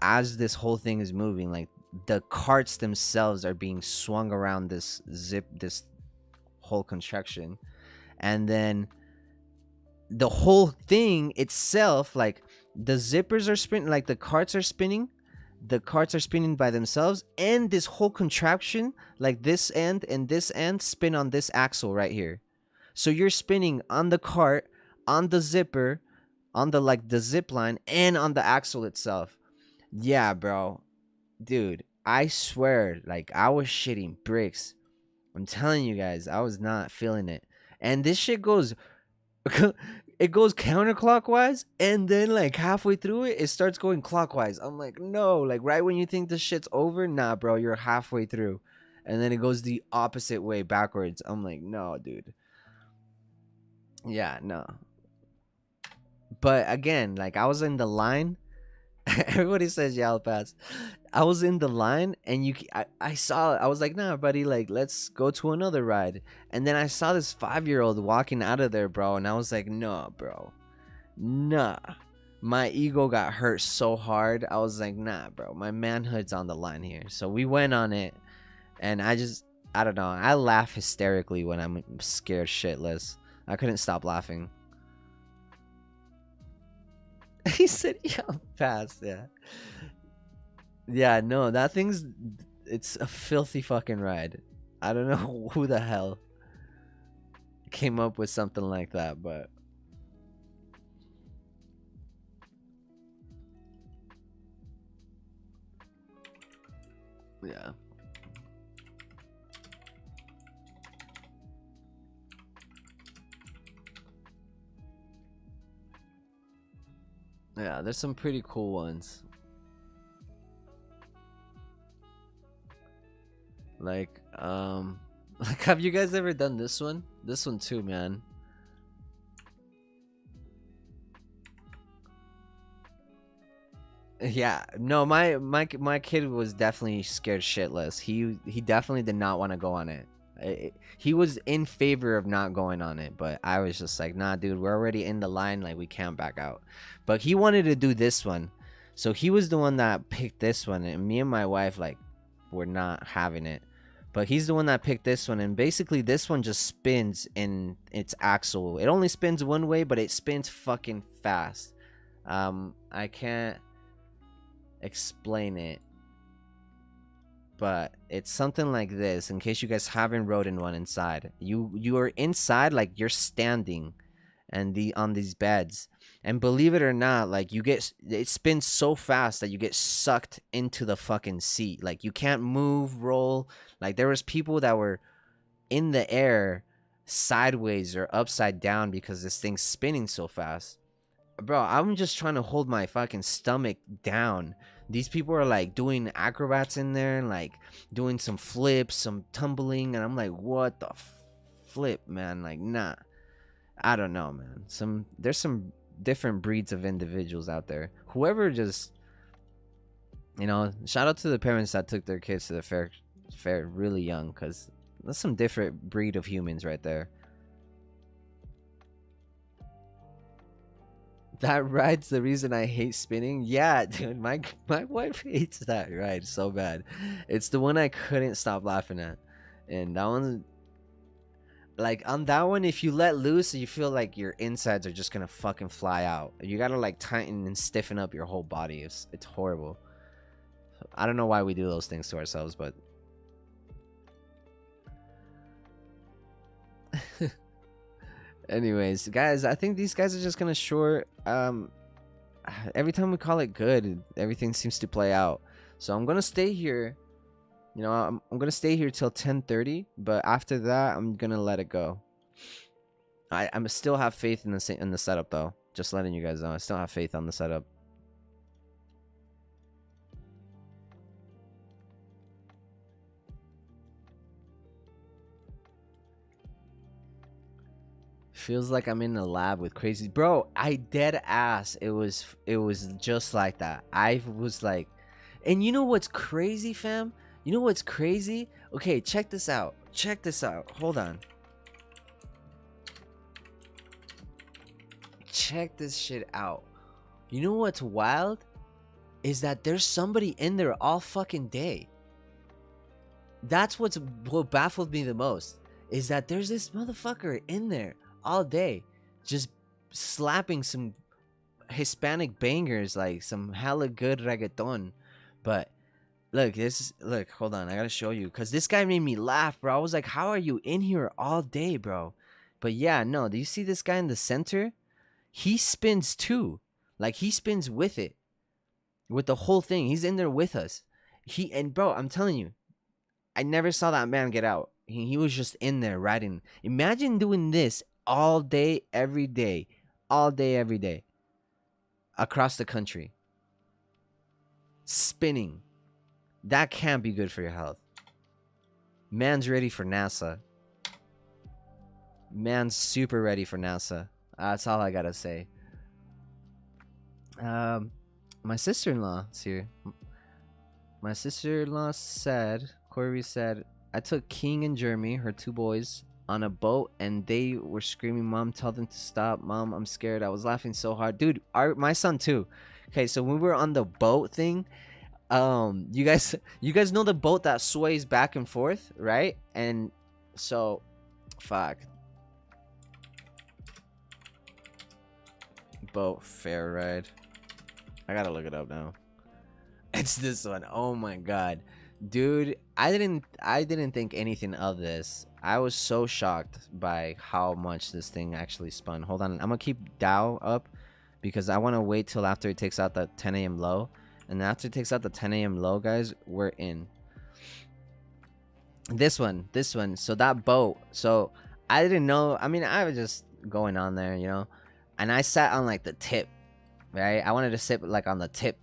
as this whole thing is moving, like the carts themselves are being swung around this this whole construction. And then the whole thing itself, like the zippers are spinning, like the carts are spinning, by themselves, and this whole contraption, like this end and this end, spin on this axle right here. So you're spinning on the cart, on the zipper, on the like the zip line, and on the axle itself. Yeah, bro. Dude, I swear, like I was shitting bricks. I'm telling you guys, I was not feeling it. And this shit goes it goes counterclockwise, and then like halfway through it starts going clockwise. I'm like, no, like right when you think the shit's over, nah, bro, you're halfway through. And then it goes the opposite way backwards. I'm like, no, dude. Yeah, no. But again, like I was in the line. Everybody says yeah, I'll pass. I was in the line, and I saw, I was like, nah, buddy, like let's go to another ride. And then I saw this 5-year-old walking out of there, bro, and I was like, no, bro, nah. My ego got hurt so hard. I was like, nah, bro, my manhood's on the line here. So we went on it, and I don't know, I laugh hysterically when I'm scared shitless. I couldn't stop laughing. He said, yeah, I'll pass. Yeah. Yeah, no, that thing's, it's a filthy fucking ride. I don't know who the hell came up with something like that, but yeah. Yeah, there's some pretty cool ones. Like, like have you guys ever done this one? This one too, man. Yeah, no, my kid was definitely scared shitless. He definitely did not want to go on it. He was in favor of not going on it, but I was just like, nah, dude, we're already in the line, like we can't back out. But he wanted to do this one, so he was the one that picked this one, and me and my wife like were not having it. But he's the one that picked this one, and basically this one just spins in its axle. It only spins one way, but it spins fucking fast. I can't explain it, but it's something like this. In case you guys haven't rode in one inside, you are inside, like you're standing, and the on these beds, and believe it or not, like you get, it spins so fast that you get sucked into the fucking seat. Like you can't move, roll. Like there was people that were in the air sideways or upside down because this thing's spinning so fast. Bro, I'm just trying to hold my fucking stomach down. These people are like doing acrobats in there and like doing some flips, some tumbling, and I'm like, what the flip, man? Like, nah. I don't know, man. There's some different breeds of individuals out there. Whoever just, shout out to the parents that took their kids to the fair really young, because that's some different breed of humans right there. That ride's the reason I hate spinning. Yeah, dude, my wife hates that ride so bad. It's the one I couldn't stop laughing at. And that one, like on that one, if you let loose, you feel like your insides are just gonna fucking fly out. You gotta like tighten and stiffen up your whole body. It's horrible. I don't know why we do those things to ourselves, but anyways, guys, I think these guys are just gonna short. Every time we call it good, everything seems to play out. So I'm gonna stay here. I'm gonna stay here till 10:30, but after that, I'm gonna let it go. I'm still have faith in the setup though. Just letting you guys know, I still have faith on the setup. Feels like I'm in a lab with crazy bro. I dead ass. It was just like that. I was like, and you know what's crazy, fam? You know what's crazy? Okay, check this out. Check this out. Hold on. Check this shit out. You know what's wild? Is that there's somebody in there all fucking day. That's what baffled me the most. Is that there's this motherfucker in there all day, just slapping some Hispanic bangers, like some hella good reggaeton. But look, hold on, I gotta show you, cause this guy made me laugh, bro. I was like, how are you in here all day, bro? But yeah, no, do you see this guy in the center? He spins too. Like he spins with it. With the whole thing. He's in there with us. And bro, I'm telling you, I never saw that man get out. He was just in there riding. Imagine doing this all day, every day. All day, every day. Across the country. Spinning. That can't be good for your health. Man's ready for NASA. Man's super ready for NASA. That's all I gotta say. My sister-in-law is here. My sister-in-law said, Corey said, I took King and Jeremy, her two boys, on a boat, and they were screaming, Mom, tell them to stop. Mom, I'm scared. I was laughing so hard. Dude, my son too. Okay, so when we were on the boat thing, you guys know the boat that sways back and forth, right? And so, fuck. Boat fair ride. I gotta look it up now. It's this one. Oh my god. Dude, I didn't think anything of this. I was so shocked by how much this thing actually spun. Hold on. I'm gonna keep Dow up because I want to wait till after it takes out the 10 a.m. low. And after it takes out the 10 a.m. low, guys, we're in. This one. So that boat. So I didn't know. I mean, I was just going on there, you know. And I sat on like the tip, right? I wanted to sit like on the tip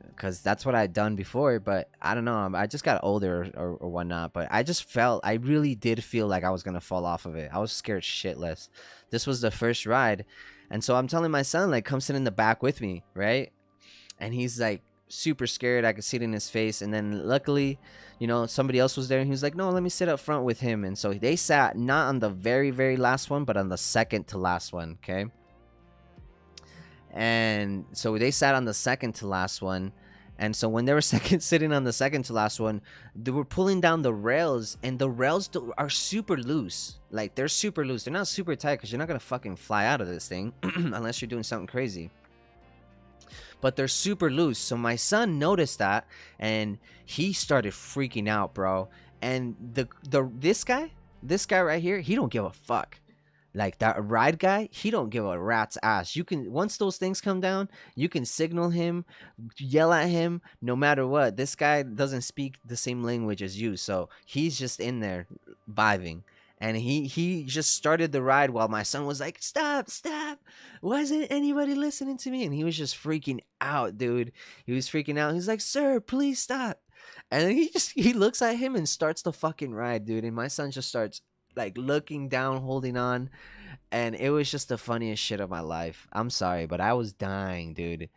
because that's what I'd done before, but I don't know. I just got older or whatnot, but I really did feel like I was going to fall off of it. I was scared shitless. This was the first ride. And so I'm telling my son, like, come sit in the back with me, right? And he's like super scared. I could see it in his face. And then luckily, you know, somebody else was there and he was like, no, let me sit up front with him. And so they sat not on the very, very last one, but on the second to last one. Okay. And so they sat on the second to last one. And so when they were sitting on the second to last one, they were pulling down the rails, and the rails are super loose. Like, they're super loose. They're not super tight because you're not going to fucking fly out of this thing unless you're doing something crazy. But they're super loose. So my son noticed that, and he started freaking out, bro. And this guy right here, he don't give a fuck. Like, that ride guy, he don't give a rat's ass. You can, once those things come down, you can signal him, yell at him, no matter what. This guy doesn't speak the same language as you, so he's just in there vibing. And he just started the ride while my son was like, stop, why isn't anybody listening to me? And he was just freaking out, dude. He was freaking out. He's like, sir, please stop. And then he looks at him and starts the fucking ride, dude. And my son just starts like looking down, holding on. And it was just the funniest shit of my life. I'm sorry, but I was dying, dude.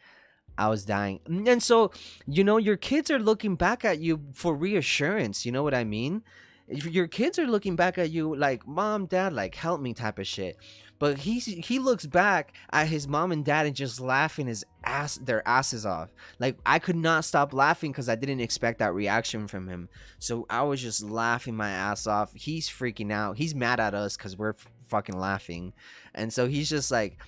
I was dying. And so, you know, your kids are looking back at you for reassurance. You know what I mean? If your kids are looking back at you like, mom, dad, like, help me type of shit. But he looks back at his mom and dad and just laughing their asses off. Like, I could not stop laughing because I didn't expect that reaction from him. So I was just laughing my ass off. He's freaking out. He's mad at us because we're fucking laughing. And so he's just like,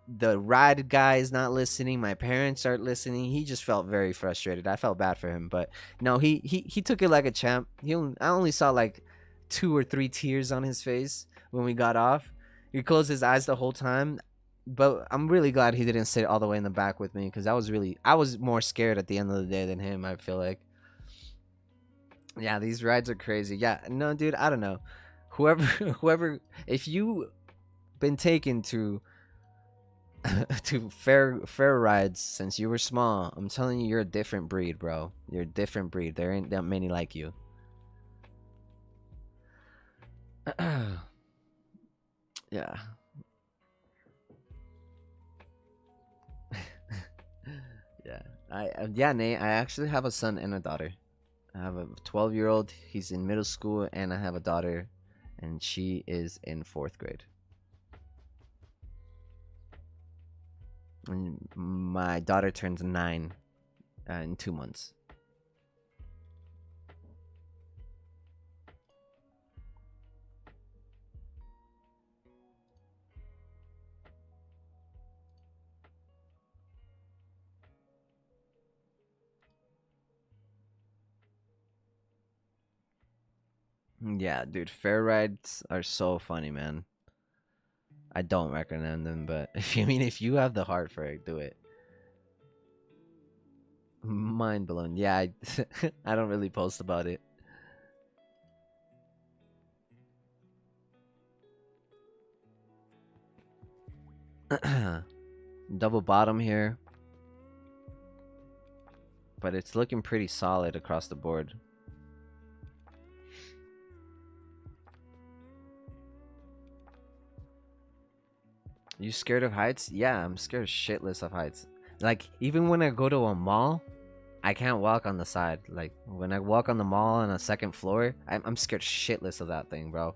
the ride guy is not listening. My parents aren't listening. He just felt very frustrated. I felt bad for him, but no, he took it like a champ. I only saw like 2 or 3 tears on his face when we got off. He closed his eyes the whole time, but I'm really glad he didn't sit all the way in the back with me because I was more scared at the end of the day than him. I feel like, yeah, these rides are crazy. Yeah, no, dude, I don't know. Whoever, if you been taken to to fair rides since you were small, I'm telling you, you're a different breed, bro. You're a different breed. There ain't that many like you. Yeah. Yeah, Nate. I actually have a son and a daughter. I have a 12-year-old. He's in middle school, and I have a daughter, and she is in fourth grade. And my daughter turns 9 in 2 months. Yeah, dude, fair rides are so funny, man. I don't recommend them, but if you have the heart for it, do it. Mind blown. Yeah, I don't really post about it. Double bottom here, but it's looking pretty solid across the board. You scared of heights? Yeah, I'm scared shitless of heights. Like even when I go to a mall, I can't walk on the side. Like when I walk on the mall on a second floor, I'm scared shitless of that thing, bro.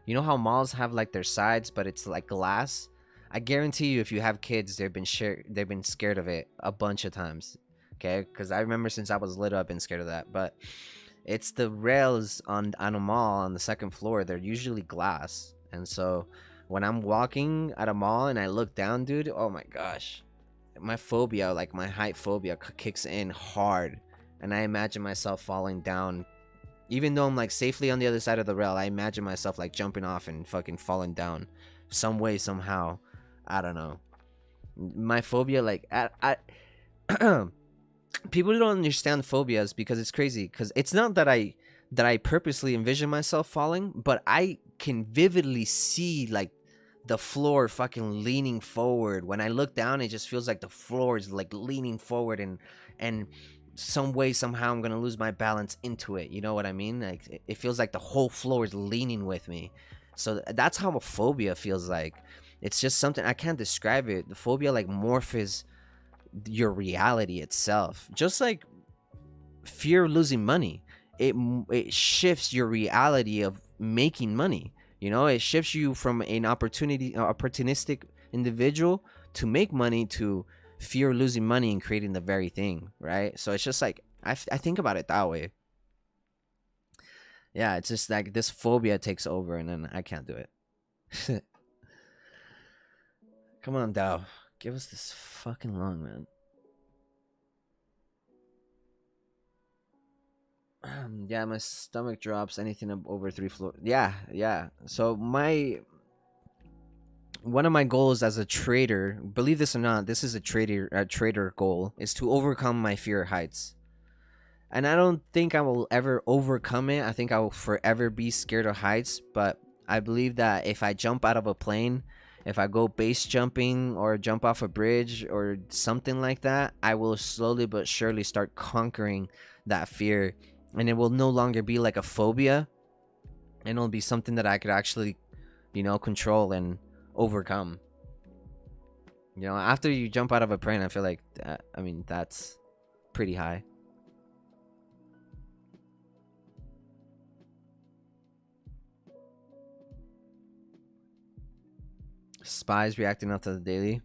You know how malls have like their sides, but it's like glass. I guarantee you, if you have kids, they've been scared of it a bunch of times. Okay, because I remember since I was little, I've been scared of that. But it's the rails on a mall on the second floor. They're usually glass, and so when I'm walking at a mall and I look down, dude, oh my gosh, my phobia, like my height phobia, kicks in hard, and I imagine myself falling down. Even though I'm like safely on the other side of the rail, I imagine myself like jumping off and fucking falling down, some way, somehow. I don't know. My phobia, like, people don't understand phobias because it's crazy. Because it's not that I purposely envision myself falling, but I can vividly see like the floor fucking leaning forward. When I look down, it just feels like the floor is like leaning forward, and some way somehow I'm gonna lose my balance into it. You know what I mean? Like it feels like the whole floor is leaning with me. So that's how a phobia feels like. It's just something I can't describe it. The phobia like morphs your reality itself, just like fear of losing money. It shifts your reality of making money. You know, it shifts you from an opportunistic individual to make money to fear of losing money and creating the very thing, right? So it's just like I think about it that way. Yeah, it's just like this phobia takes over, and then I can't do it. Come on, Dow, give us this fucking long, man. Yeah, my stomach drops anything over 3 floors. Yeah, yeah. So my one of my goals as a trader, believe this or not, this is a trader goal, is to overcome my fear of heights. And I don't think I will ever overcome it. I think I will forever be scared of heights, but I believe that if I jump out of a plane, if I go base jumping or jump off a bridge or something like that, I will slowly but surely start conquering that fear, and it will no longer be like a phobia, and it'll be something that I could actually, control and overcome. After you jump out of a plane, I feel like that's pretty high. Spies reacting after the daily.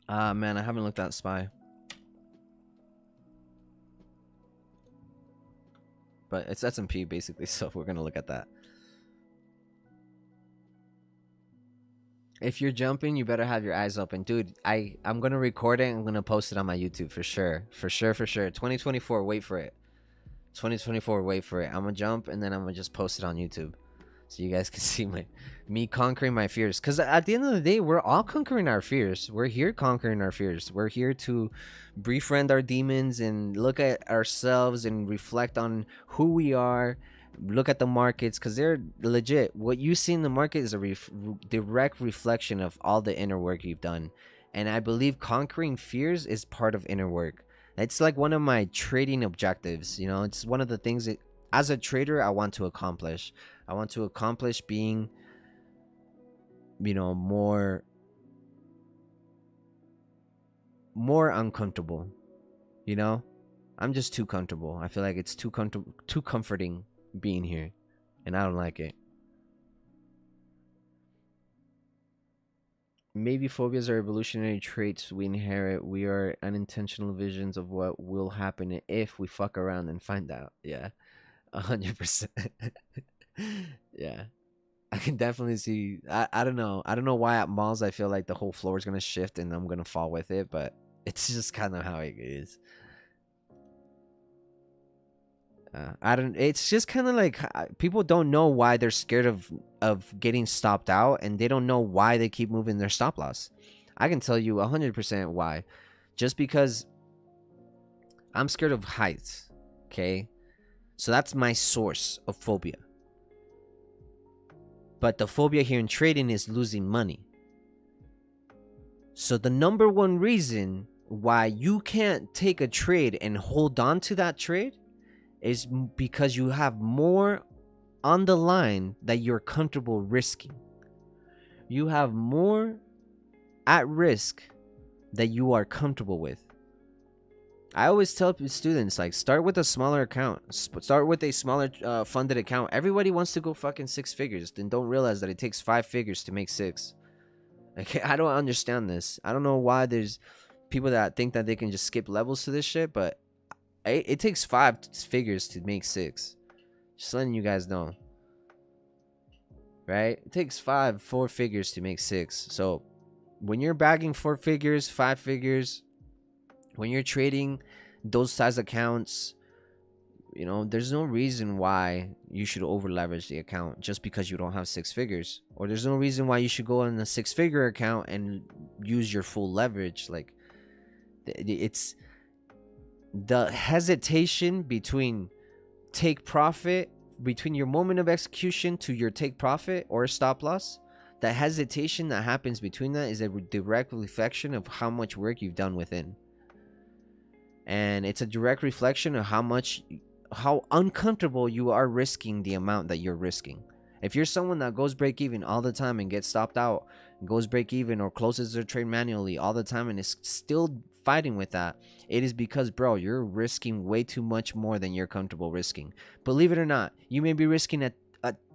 Man, I haven't looked at Spy, but it's S&P basically, so we're gonna look at that. If you're jumping, you better have your eyes open, dude. I'm gonna record it. And I'm gonna post it on my YouTube for sure, for sure, for sure. 2024, wait for it. 2024, wait for it. I'm gonna jump and then I'm gonna just post it on YouTube, so you guys can see me conquering my fears. Because at the end of the day, we're all conquering our fears. We're here conquering our fears. We're here to befriend our demons and look at ourselves and reflect on who we are. Look at the markets because they're legit. What you see in the market is a direct reflection of all the inner work you've done. And I believe conquering fears is part of inner work. It's like one of my trading objectives. It's one of the things that as a trader I want to accomplish. I want to accomplish being, more uncomfortable. You know, I'm just too comfortable. I feel like it's too comforting being here, and I don't like it. Maybe phobias are evolutionary traits we inherit. We are unintentional visions of what will happen if we fuck around and find out. Yeah, 100%. Yeah, I can definitely see. I don't know. I don't know why at malls I feel like the whole floor is gonna shift and I'm gonna fall with it, but it's just kind of how it is. I don't. It's just kind of like people don't know why they're scared of getting stopped out, and they don't know why they keep moving their stop loss. I can tell you 100% why. Just because I'm scared of heights. Okay, so that's my source of phobia. But the phobia here in trading is losing money. So the number one reason why you can't take a trade and hold on to that trade is because you have more on the line that you're comfortable risking. You have more at risk that you are comfortable with. I always tell students, like, start with a smaller account. Start with a smaller funded account. Everybody wants to go fucking six figures, then don't realize that it takes 5 figures to make six. Like, I don't understand this. I don't know why there's people that think that they can just skip levels to this shit, but it takes 5 figures to make six. Just letting you guys know. Right? It takes 4 figures to make six. So when you're bagging 4 figures, 5 figures, when you're trading those size accounts, there's no reason why you should over leverage the account just because you don't have 6 figures. Or there's no reason why you should go on a 6 figure account and use your full leverage. Like, it's the hesitation between take profit, between your moment of execution to your take profit or stop loss. The hesitation that happens between that is a direct reflection of how much work you've done within. And it's a direct reflection of how uncomfortable you are risking the amount that you're risking. If you're someone that goes break even all the time and gets stopped out, goes break even or closes their trade manually all the time and is still fighting with that, it is because, bro, you're risking way too much more than you're comfortable risking. Believe it or not, you may be risking a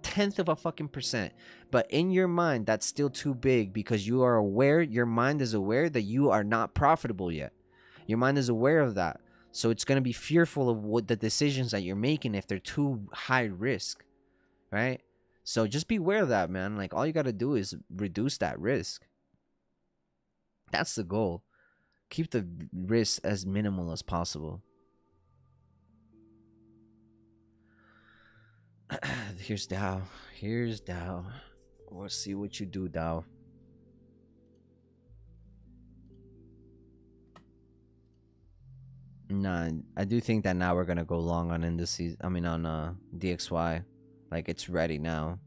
tenth of a fucking percent, but in your mind, that's still too big because you are aware, your mind is aware that you are not profitable yet. Your mind is aware of that. So it's going to be fearful of what the decisions that you're making if they're too high risk, right? So just be aware of that, man. Like, all you got to do is reduce that risk. That's the goal. Keep the risk as minimal as possible. Here's Dow. Here's Dow. We'll see what you do, Dow. Nah, I do think that now we're gonna go long on indices. I mean, on DXY, like, it's ready now.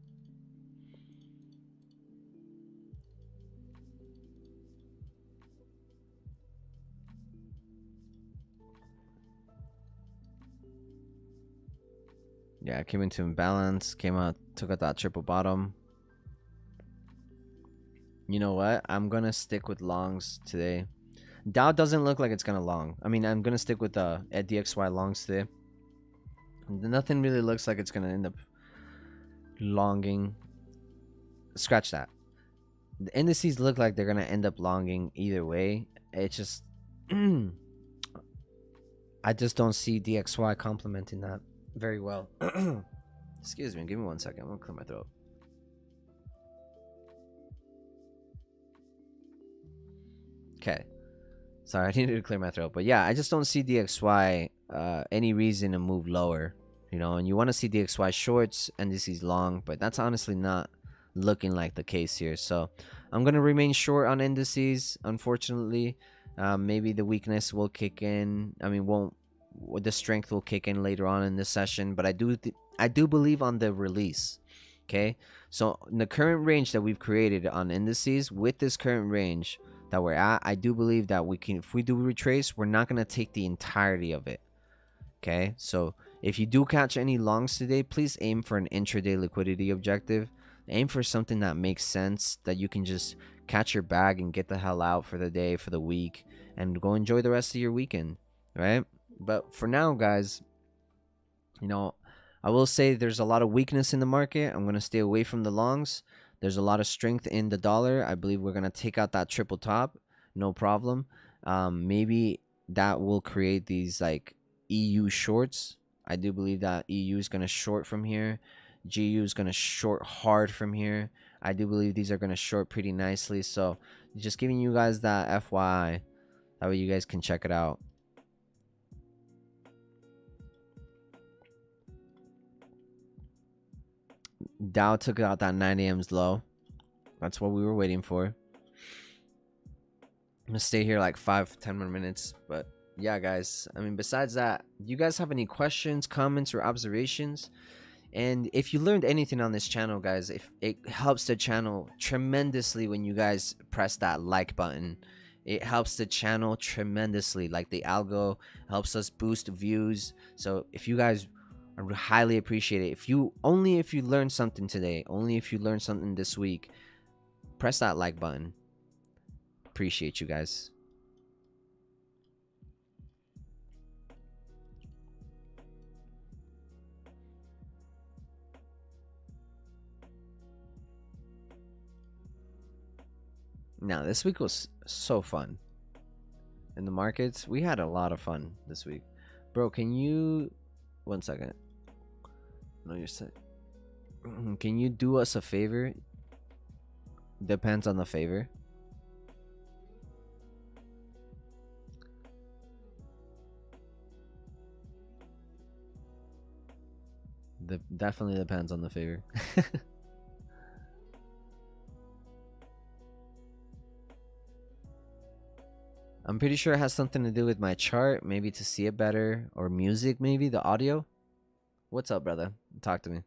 Yeah, it came into imbalance. Came out, took out that triple bottom. You know what? I'm gonna stick with longs today. Dow doesn't look like it's gonna long. I mean, I'm gonna stick with at DXY longs today. Nothing really looks like it's gonna end up longing. Scratch that. The indices look like they're gonna end up longing either way. It's just I just don't see DXY complementing that very well. Excuse me, give me 1 second. I'm gonna clear my throat. Okay. Sorry, I needed to clear my throat. But yeah, I just don't see DXY any reason to move lower. And you want to see DXY shorts and indices long, but that's honestly not looking like the case here. So I'm going to remain short on indices, unfortunately. Maybe the weakness will kick in. I mean, the strength will kick in later on in this session, but I do believe on the release. Okay, so in the current range that we've created on indices, with this current range that we're at, I do believe that we can, if we do retrace, we're not going to take the entirety of it. Okay, so if you do catch any longs today, please aim for an intraday liquidity objective. Aim for something that makes sense, that you can just catch your bag and get the hell out for the day, for the week, and go enjoy the rest of your weekend. right? But for now, guys, you know, I will say there's a lot of weakness in the market. I'm going to stay away from the longs. There's a lot of strength in the dollar. I believe we're going to take out that triple top, no problem. Maybe that will create these like EU shorts. I do believe that EU is going to short from here. GU is going to short hard from here. I do believe these are going to short pretty nicely. So just giving you guys that FYI. That way you guys can check it out. Dow took out that 9 a.m.'s low. That's what we were waiting for. I'm gonna stay here like 5-10 more minutes. But yeah, guys, I mean, besides that, do you guys have any questions, comments, or observations? And if you learned anything on this channel, guys, if it helps the channel tremendously when you guys press that like button. It helps the channel tremendously. Like the algo helps us boost views. So if you guys, I highly appreciate it. If you learned something today, only if you learned something this week, press that like button. Appreciate you guys. Now, this week was so fun. In the markets, we had a lot of fun this week. Bro, can you... One second. No, you're sick. Can you do us a favor? Depends on the favor. Definitely depends on the favor. I'm pretty sure it has something to do with my chart, maybe to see it better, or music, maybe the audio. What's up, brother? Talk to me.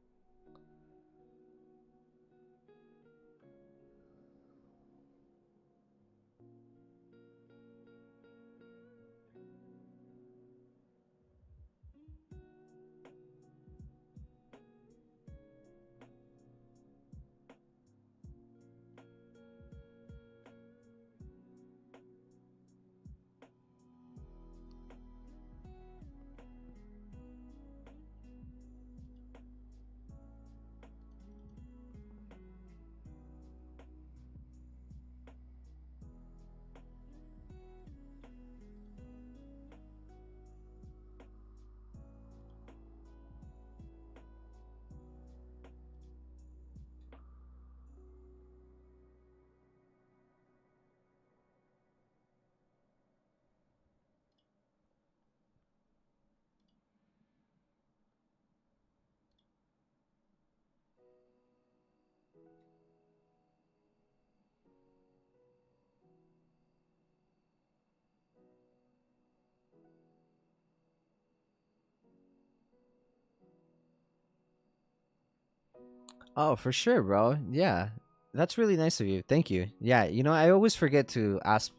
Oh, for sure, bro. Yeah. That's really nice of you. Thank you. Yeah, I always forget to ask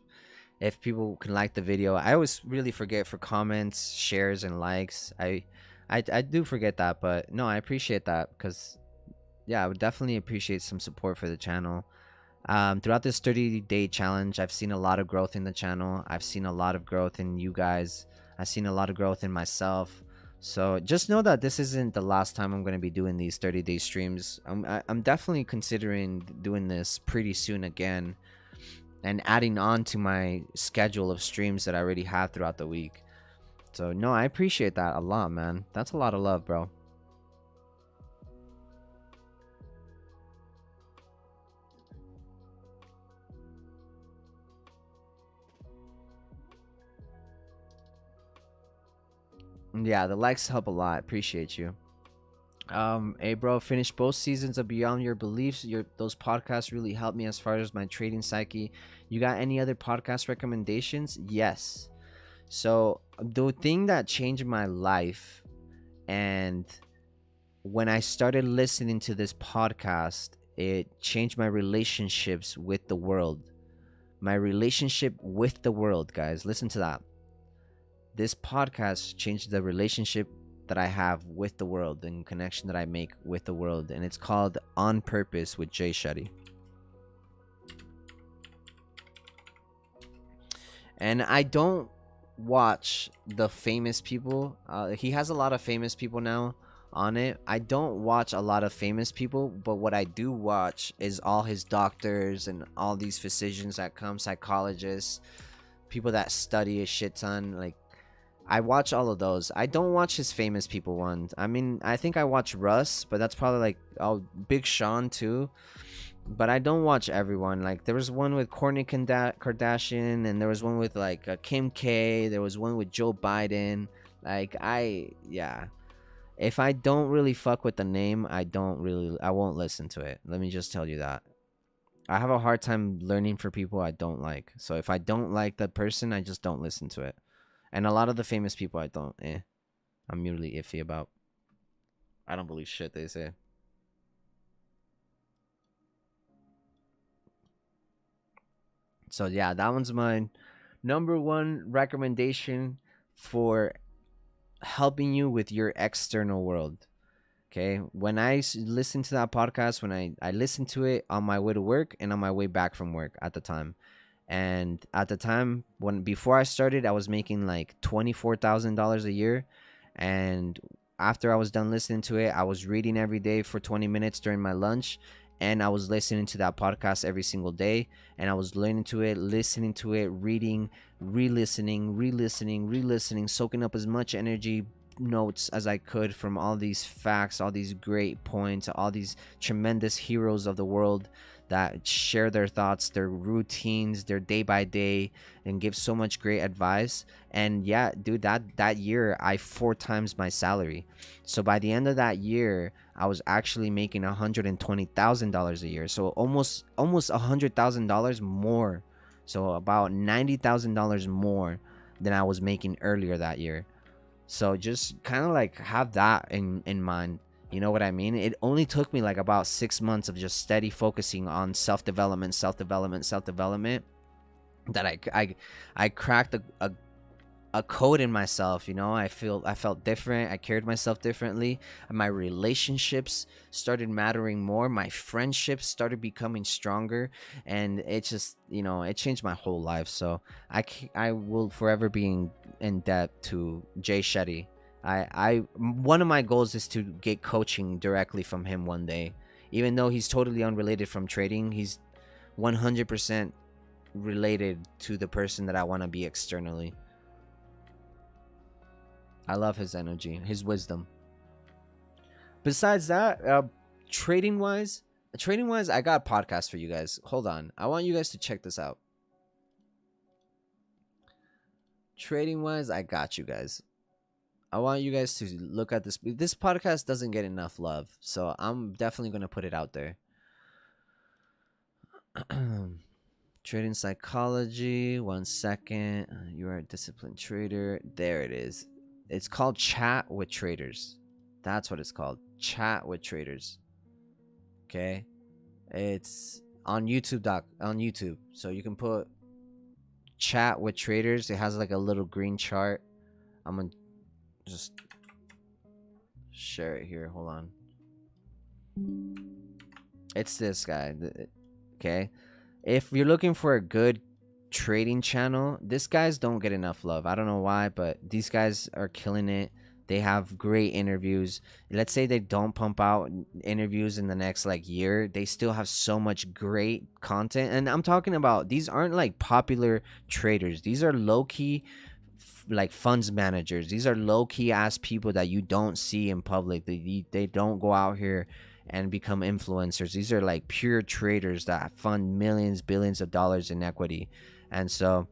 if people can like the video. I always really forget for comments, shares, and likes. I do forget that, but no, I appreciate that because yeah, I would definitely appreciate some support for the channel. Throughout this 30-day challenge, I've seen a lot of growth in the channel. I've seen a lot of growth in you guys. I've seen a lot of growth in myself. So just know that this isn't the last time I'm going to be doing these 30-day streams. I'm definitely considering doing this pretty soon again and adding on to my schedule of streams that I already have throughout the week. So no, I appreciate that a lot, man. That's a lot of love, bro. Yeah, the likes help a lot. Appreciate you. Hey bro, finished both seasons of Beyond Your Beliefs. Those podcasts really helped me as far as my trading psyche. You got any other podcast recommendations? Yes. So the thing that changed my life, and when I started listening to this podcast, it changed my relationships with the world. My relationship with the world, guys. Listen to that. This podcast changed the relationship that I have with the world and connection that I make with the world. And it's called On Purpose with Jay Shetty. And I don't watch the famous people. He has a lot of famous people now on it. I don't watch a lot of famous people, but what I do watch is all his doctors and all these physicians that come, psychologists, people that study a shit ton. Like, I watch all of those. I don't watch his famous people ones. I mean, I think I watch Russ, but that's probably like, oh, Big Sean too. But I don't watch everyone. Like, there was one with Kourtney Kardashian, and there was one with like Kim K. There was one with Joe Biden. Like, yeah. If I don't really fuck with the name, I won't listen to it. Let me just tell you that. I have a hard time learning for people I don't like. So if I don't like the person, I just don't listen to it. And a lot of the famous people I don't, I'm usually iffy about. I don't believe shit they say. So yeah, that one's my number one recommendation for helping you with your external world. Okay, when I listen to that podcast, when I listened to it on my way to work and on my way back from work at the time. And at the time, when before I started, I was making like $24,000 a year. And after I was done listening to it, I was reading every day for 20 minutes during my lunch. And I was listening to that podcast every single day. And I was learning to it, listening to it, reading, re listening, soaking up as much energy, notes as I could from all these facts, all these great points, all these tremendous heroes of the world that share their thoughts, their routines, their day by day, and give so much great advice. And yeah, dude, that year I 4 times my salary. So by the end of that year, I was actually making $120,000 a year. So almost $100,000 more. So about $90,000 more than I was making earlier that year. So just kind of like have that in mind. You know what I mean? It only took me like about 6 months of just steady focusing on self development that I cracked a code in myself. I felt different. I carried myself differently. My relationships started mattering more. My friendships started becoming stronger, and it just, it changed my whole life. So I will forever be in debt to Jay Shetty. I One of my goals is to get coaching directly from him one day. Even though he's totally unrelated from trading, he's 100% related to the person that I want to be externally. I love his energy, his wisdom. Besides that, trading wise, I got a podcast for you guys. Hold on, I want you guys to check this out. Trading wise, I got you guys. I want you guys to look at this. This podcast doesn't get enough love, so I'm definitely gonna put it out there. Trading psychology. 1 second. You are a disciplined trader. There it is. It's called Chat with Traders. That's what it's called. Chat with Traders. Okay. It's on YouTube. So you can put Chat with Traders. It has like a little green chart. I'm gonna just share it here. Hold on. It's this guy. Okay. If you're looking for a good trading channel, these guys don't get enough love. I don't know why, but these guys are killing it. They have great interviews. Let's say they don't pump out interviews in the next like year, they still have so much great content. And I'm talking about, these aren't like popular traders. These are low key like funds managers. These are low key ass people that you don't see in public. They don't go out here and become influencers. These are like pure traders that fund millions, billions of dollars in equity. And so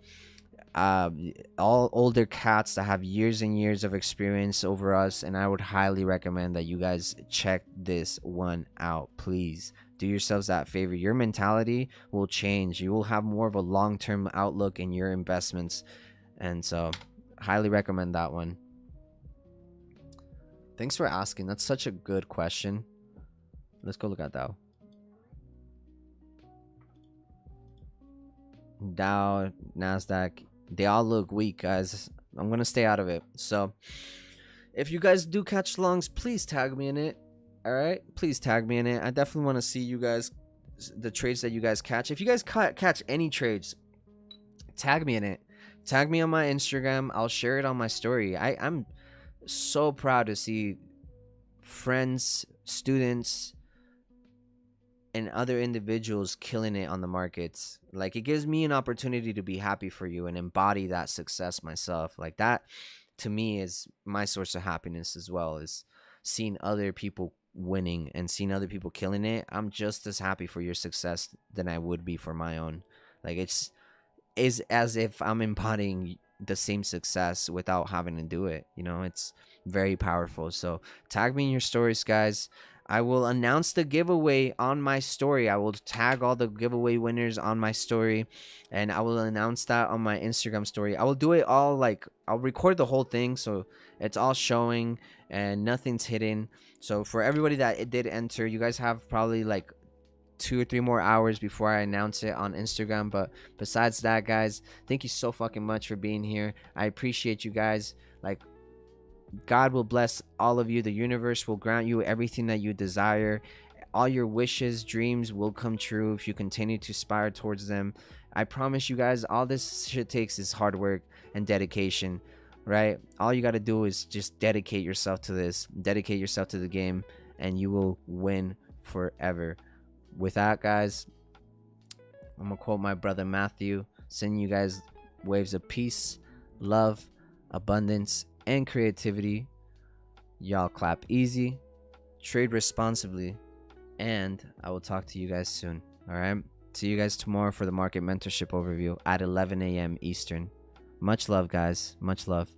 uh, all older cats that have years and years of experience over us, and I would highly recommend that you guys check this one out. Please do yourselves that favor. Your mentality will change. You will have more of a long-term outlook in your investments, and so highly recommend that one. Thanks for asking. That's such a good question. Let's go look at Dow, Nasdaq. They all look weak, guys. I'm gonna stay out of it. So if you guys do catch longs, please tag me in it. All right, please tag me in it. I definitely want to see you guys, the trades that you guys catch. If you guys catch any trades, tag me in it. Tag me on my Instagram. I'll share it on my story. I'm so proud to see friends, students, and other individuals killing it on the markets. Like, it gives me an opportunity to be happy for you and embody that success myself. Like, that to me is my source of happiness as well, is seeing other people winning and seeing other people killing it. I'm just as happy for your success than I would be for my own. Like, it's is as if I'm embodying the same success without having to do it. It's very powerful. So tag me in your stories, guys. I will announce the giveaway on my story. I will tag all the giveaway winners on my story, and I will announce that on my Instagram story. I will do it all, like, I'll record the whole thing so it's all showing and nothing's hidden. So for everybody that it did enter, you guys have probably like 2 or 3 more hours before I announce it on Instagram. But besides that, guys, thank you so fucking much for being here. I appreciate you guys. Like, God will bless all of you. The universe will grant you everything that you desire. All your wishes, dreams will come true if you continue to aspire towards them. I promise you guys, all this shit takes is hard work and dedication, right? All you got to do is just dedicate yourself to this, dedicate yourself to the game, and you will win forever. With that, guys, I'm gonna quote my brother Matthew, sending you guys waves of peace, love, abundance, and creativity. Y'all clap easy, trade responsibly, and I will talk to you guys soon. All right, see you guys tomorrow for the market mentorship overview at 11 a.m. Eastern. Much love, guys. Much love.